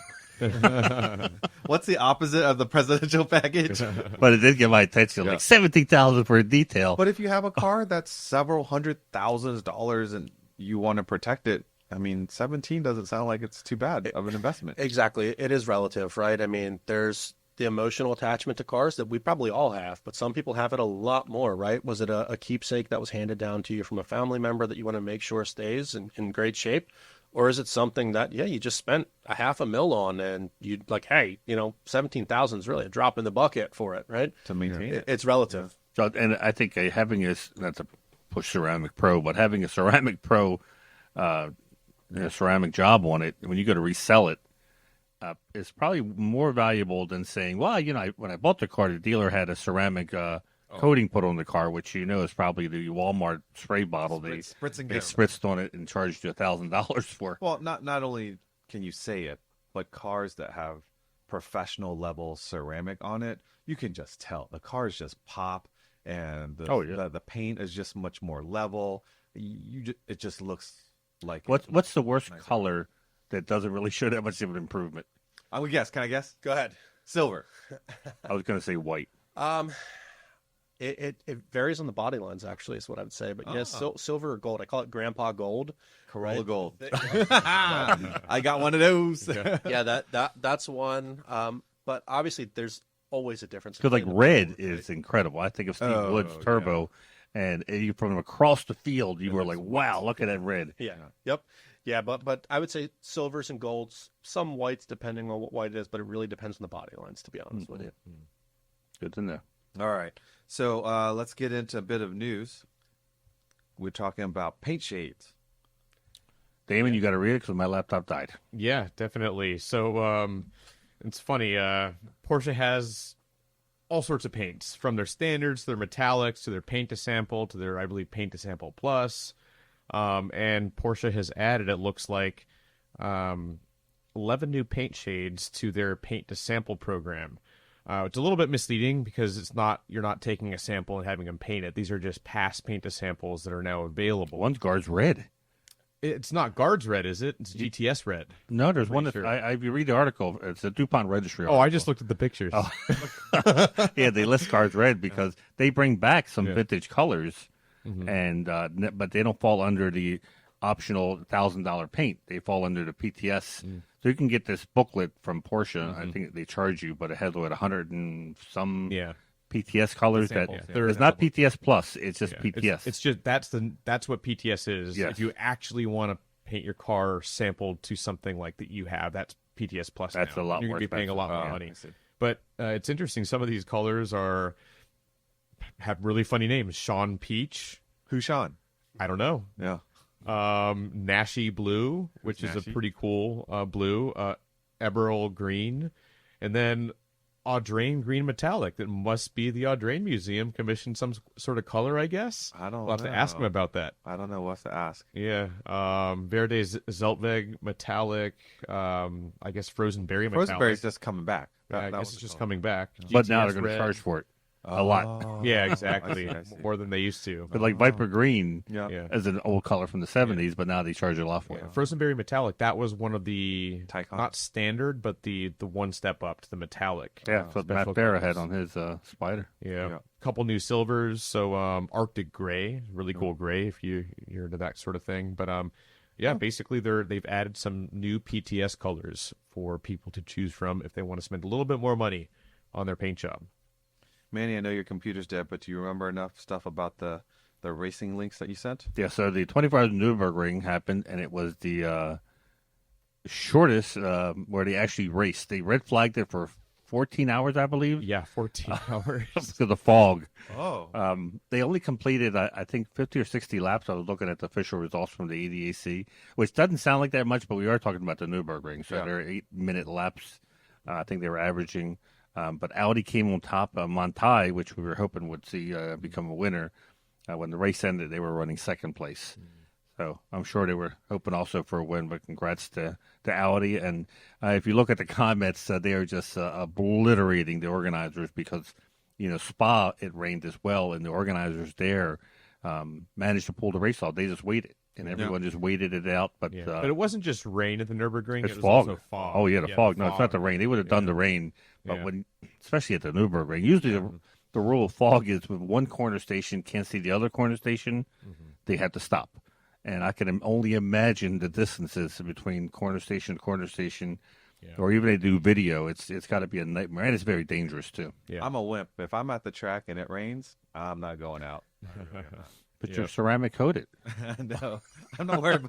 What's the opposite of the presidential package? But it did get my attention, like $17,000 for a detail. But if you have a car that's several $100,000s and you want to protect it, I mean, 17 doesn't sound like it's too bad of an investment. Exactly. It is relative, right? I mean, there's the emotional attachment to cars that we probably all have, but some people have it a lot more, right? Was it a keepsake that was handed down to you from a family member that you want to make sure stays in great shape? Or is it something that, you just spent $500,000 on and you'd like, hey, 17,000 is really a drop in the bucket for it, right? To maintain it. It's relative. So, and I think having not to push Ceramic Pro, but having a Ceramic Pro, ceramic job on it, when you go to resell it, it's probably more valuable than saying, well, when I bought the car, the dealer had a ceramic coating put on the car, which is probably the Walmart spray bottle they spritzed on it and charged you $1,000 for. Well, not only can you say it, but cars that have professional level ceramic on it, you can just tell the cars just pop, and the paint is just much more level. It just looks like what's the worst color that doesn't really show that much of an improvement? I would guess. Can I guess? Go ahead. Silver. I was going to say white. It varies on the body lines, actually, is what I would say. But yes, silver or gold. I call it Grandpa Gold. Corolla Gold. I got one of those. Yeah, that's one. But obviously, there's always a difference. Because red is incredible. I think of Steve Wood's Turbo, and you from across the field, you were like, "Wow, look at that red." Yeah. Yep. Yeah, but I would say silvers and golds, some whites depending on what white it is, but it really depends on the body lines, to be honest with you. Good to know. All right. So let's get into a bit of news. We're talking about paint shades. Damon, you got to read it because my laptop died. Yeah, definitely. So it's funny. Porsche has all sorts of paints, from their standards to their metallics to their paint to sample to their, I believe, paint to sample plus. And Porsche has added, it looks like, 11 new paint shades to their paint to sample program. It's a little bit misleading because you're not taking a sample and having them paint it. These are just past paint to samples that are now available. One's guards red. It's not guards red, is it? It's GTS red. No, there's one that sure. if you read the article, it's a DuPont registry. Oh, I just looked at the pictures. Oh. Yeah, they list guards red because they bring back some vintage colors, and but they don't fall under the optional $1,000 paint. They fall under the PTS. So you can get this booklet from Porsche. I think they charge you, but it has 100 and some PTS colors that it's not PTS plus. It's just PTS. It's just that's what PTS is. Yes. If you actually want to paint your car sampled to something like that you have, that's PTS plus. That's now. a lot You're more gonna be paying a lot more money. But it's interesting. Some of these colors have really funny names. Sean Peach. Who's Sean? I don't know. Yeah. Nashi Blue, which is a pretty cool blue. Eberl Green, and then Audrain Green Metallic. That must be the Audrain Museum commissioned some sort of color, I guess. I don't know. We'll have to ask him about that. I don't know what to ask. Yeah. Verde Zeltweg Metallic. I guess Frozen Berry Metallic. Frozen Berry's just coming back. I guess it's just coming back. But now GTS they're going to red. charge for it a lot. Yeah, exactly. I see. More than they used to. But like Viper Green Yeah. is an old color from the 70s, but now they charge a lot for it. Frozen Berry Metallic, that was one of the Tycon. not standard, but the one step up to the metallic. Yeah, that's what Matt special Farah colors. had on his Spider. Yeah. Yeah. Couple new silvers. So Arctic Gray, really cool gray if you're into that sort of thing. But basically they've added some new PTS colors for people to choose from if they want to spend a little bit more money on their paint job. Manny, I know your computer's dead, but do you remember enough stuff about the racing links that you sent? Yeah, so the 24 Hours Nürburgring happened, and it was the shortest where they actually raced. They red flagged it for 14 hours, I believe. Yeah, 14 hours. Because of the fog. Oh. They only completed, I think, 50 or 60 laps. I was looking at the official results from the EDAC, which doesn't sound like that much, but we are talking about the Nürburgring. So they're 8-minute laps. I think they were averaging. But Audi came on top. Montai, which we were hoping would see become a winner, when the race ended, they were running second place. So I'm sure they were hoping also for a win, but congrats to Audi. And if you look at the comments, they are just obliterating the organizers because, Spa, it rained as well, and the organizers there managed to pull the race off. They just waited, and everyone just waited it out. But But it wasn't just rain at the Nürburgring. it's It was fog. also fog. Oh, yeah, the fog. No, it's not the rain. They would have done the rain. But especially at the Nürburgring, usually the rule of fog is when one corner station can't see the other corner station, they have to stop. And I can only imagine the distances between corner station to corner station, or even they do video. It's got to be a nightmare, and it's very dangerous too. Yeah. I'm a wimp. If I'm at the track and it rains, I'm not going out. But you're ceramic coated. No, I'm not worried.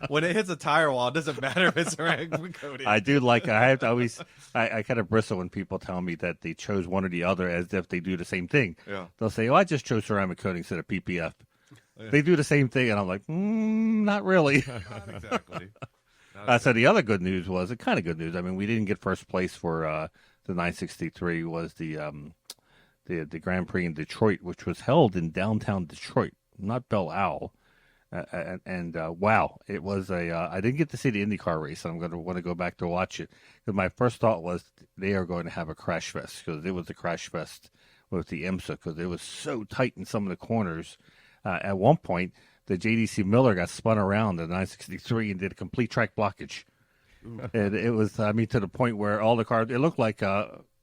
When it hits a tire wall, it doesn't matter if it's ceramic coated. I do like. I have to always. I kind of bristle when people tell me that they chose one or the other, as if they do the same thing. Yeah. They'll say, "Oh, I just chose ceramic coating instead of PPF." They do the same thing, and I'm like, not really. Not exactly. So the other good news was, kind of good news. I mean, we didn't get first place for the 963. Was the Grand Prix in Detroit, which was held in downtown Detroit, not Belle Isle. Wow, it was I didn't get to see the IndyCar race, and I'm going to want to go back to watch it. Because my first thought was they are going to have a crash fest, because it was a crash fest with the IMSA, because it was so tight in some of the corners. At one point, the JDC Miller got spun around the 963 and did a complete track blockage. And it was, to the point where all the cars, it looked like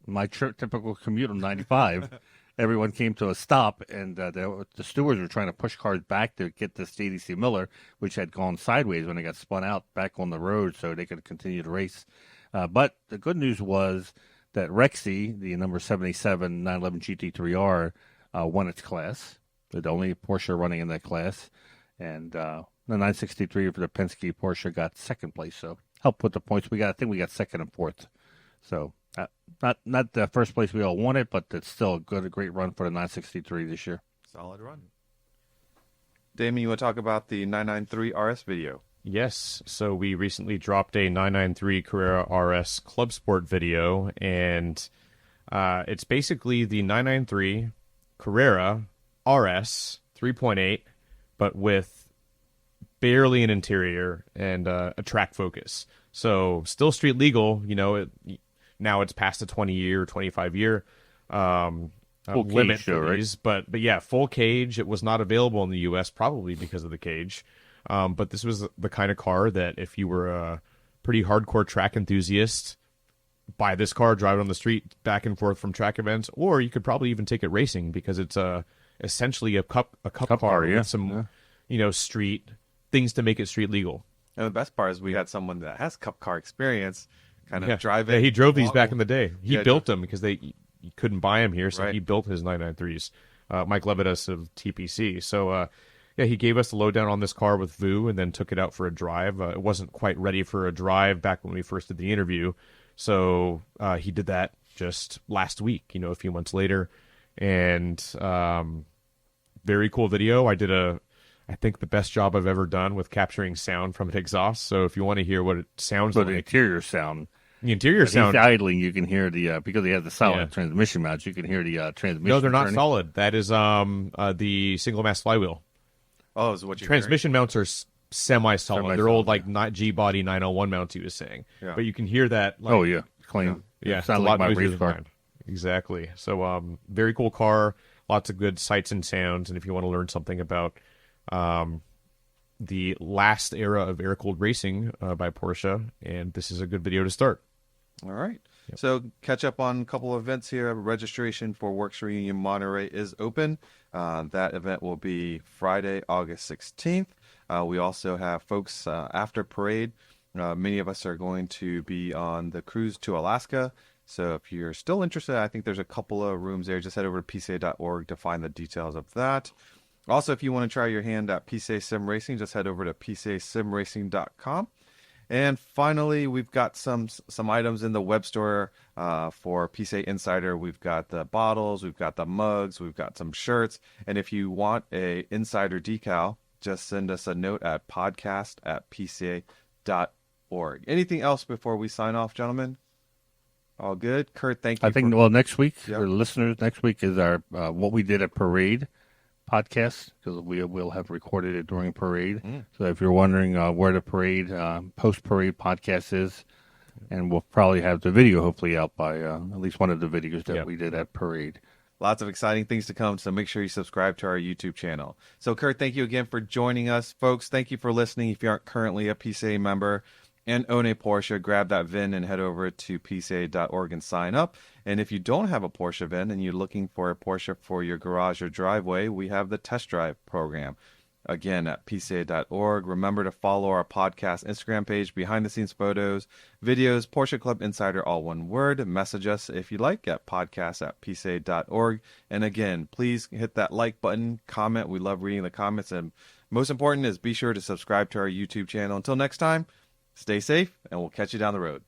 my typical commute on 95. Everyone came to a stop, and the stewards were trying to push cars back to get this JDC Miller, which had gone sideways when it got spun out, back on the road so they could continue to race. But the good news was that Rexy, the number 77 911 GT3R, won its class. The only Porsche running in that class. And the 963 for the Penske Porsche got second place. So helped with the points. I think we got second and fourth. So not the first place we all wanted, but it's still a great run for the 963 this year. Solid run. Damon, you want to talk about the 993 RS video? Yes. So we recently dropped a 993 Carrera RS Club Sport video, and it's basically the 993 Carrera RS 3.8, but with barely an interior, and a track focus. So still street legal. Now it's past the 20-year, 25-year limit cage, for right? these. But yeah, full cage. It was not available in the U.S. probably because of the cage. But this was the kind of car that if you were a pretty hardcore track enthusiast, buy this car, drive it on the street back and forth from track events, or you could probably even take it racing because it's essentially a cup car yeah. with some street things to make it street legal. And the best part is we had someone that has cup car experience kind of drive it. Yeah, he drove these back in the day. He Yeah, built them because you couldn't buy them here, so Right. he built his 993s. Mike Levitas of TPC. So he gave us the lowdown on this car with Vu and then took it out for a drive. It wasn't quite ready for a drive back when we first did the interview. So he did that just last week, a few months later. And very cool video. I did I think the best job I've ever done with capturing sound from an exhaust. So if you want to hear what it sounds But like. the interior sound. The interior If sound. he's idling, you can hear the because he has the solid Yeah. transmission mounts. You can hear the transmission. No, they're not turning. solid. That is the single mass flywheel. Oh, is what you Transmission mounts are semi-solid. They're old, Semi-solid, like G-body 901 mounts he was saying. Yeah. But you can hear that. Like, Oh yeah, clean. yeah, It it's sounds a like lot my noisier race than car. mine. Exactly. So very cool car. Lots of good sights and sounds. And if you want to learn something about the last era of air-cooled racing by Porsche, and this is a good video to start. All right. So catch up on a couple of events here. Registration for Works Reunion Monterey is open. That event will be Friday, August 16th. We also have folks after parade. Many of us are going to be on the cruise to Alaska. So if you're still interested, I think there's a couple of rooms there. Just head over to pca.org to find the details of that. Also, if you want to try your hand at PCA Sim Racing, just head over to pcasimracing.com. And finally, we've got some items in the web store for PCA Insider. We've got the bottles, we've got the mugs, we've got some shirts. And if you want a Insider decal, just send us a note at podcast@pca.org. Anything else before we sign off, gentlemen? All good? Kurt, thank you. I think, well, next week, Yep. for listeners, next week is our what we did at Parade podcast, because we will have recorded it during Parade. So if you're wondering where the Parade, post-Parade podcast is, and we'll probably have the video hopefully out by at least one of the videos that we did at Parade. Lots of exciting things to come, so make sure you subscribe to our YouTube channel. So, Kurt, thank you again for joining us. Folks, thank you for listening. If you aren't currently a PCA member and own a Porsche, grab that VIN and head over to pca.org and sign up. And if you don't have a Porsche VIN and you're looking for a Porsche for your garage or driveway, we have the test drive program. Again, at pca.org. Remember to follow our podcast Instagram page, behind the scenes photos, videos, Porsche Club Insider, all one word. Message us if you like at podcast@pca.org. And again, please hit that like button, comment. We love reading the comments. And most important is be sure to subscribe to our YouTube channel. Until next time, stay safe, and we'll catch you down the road.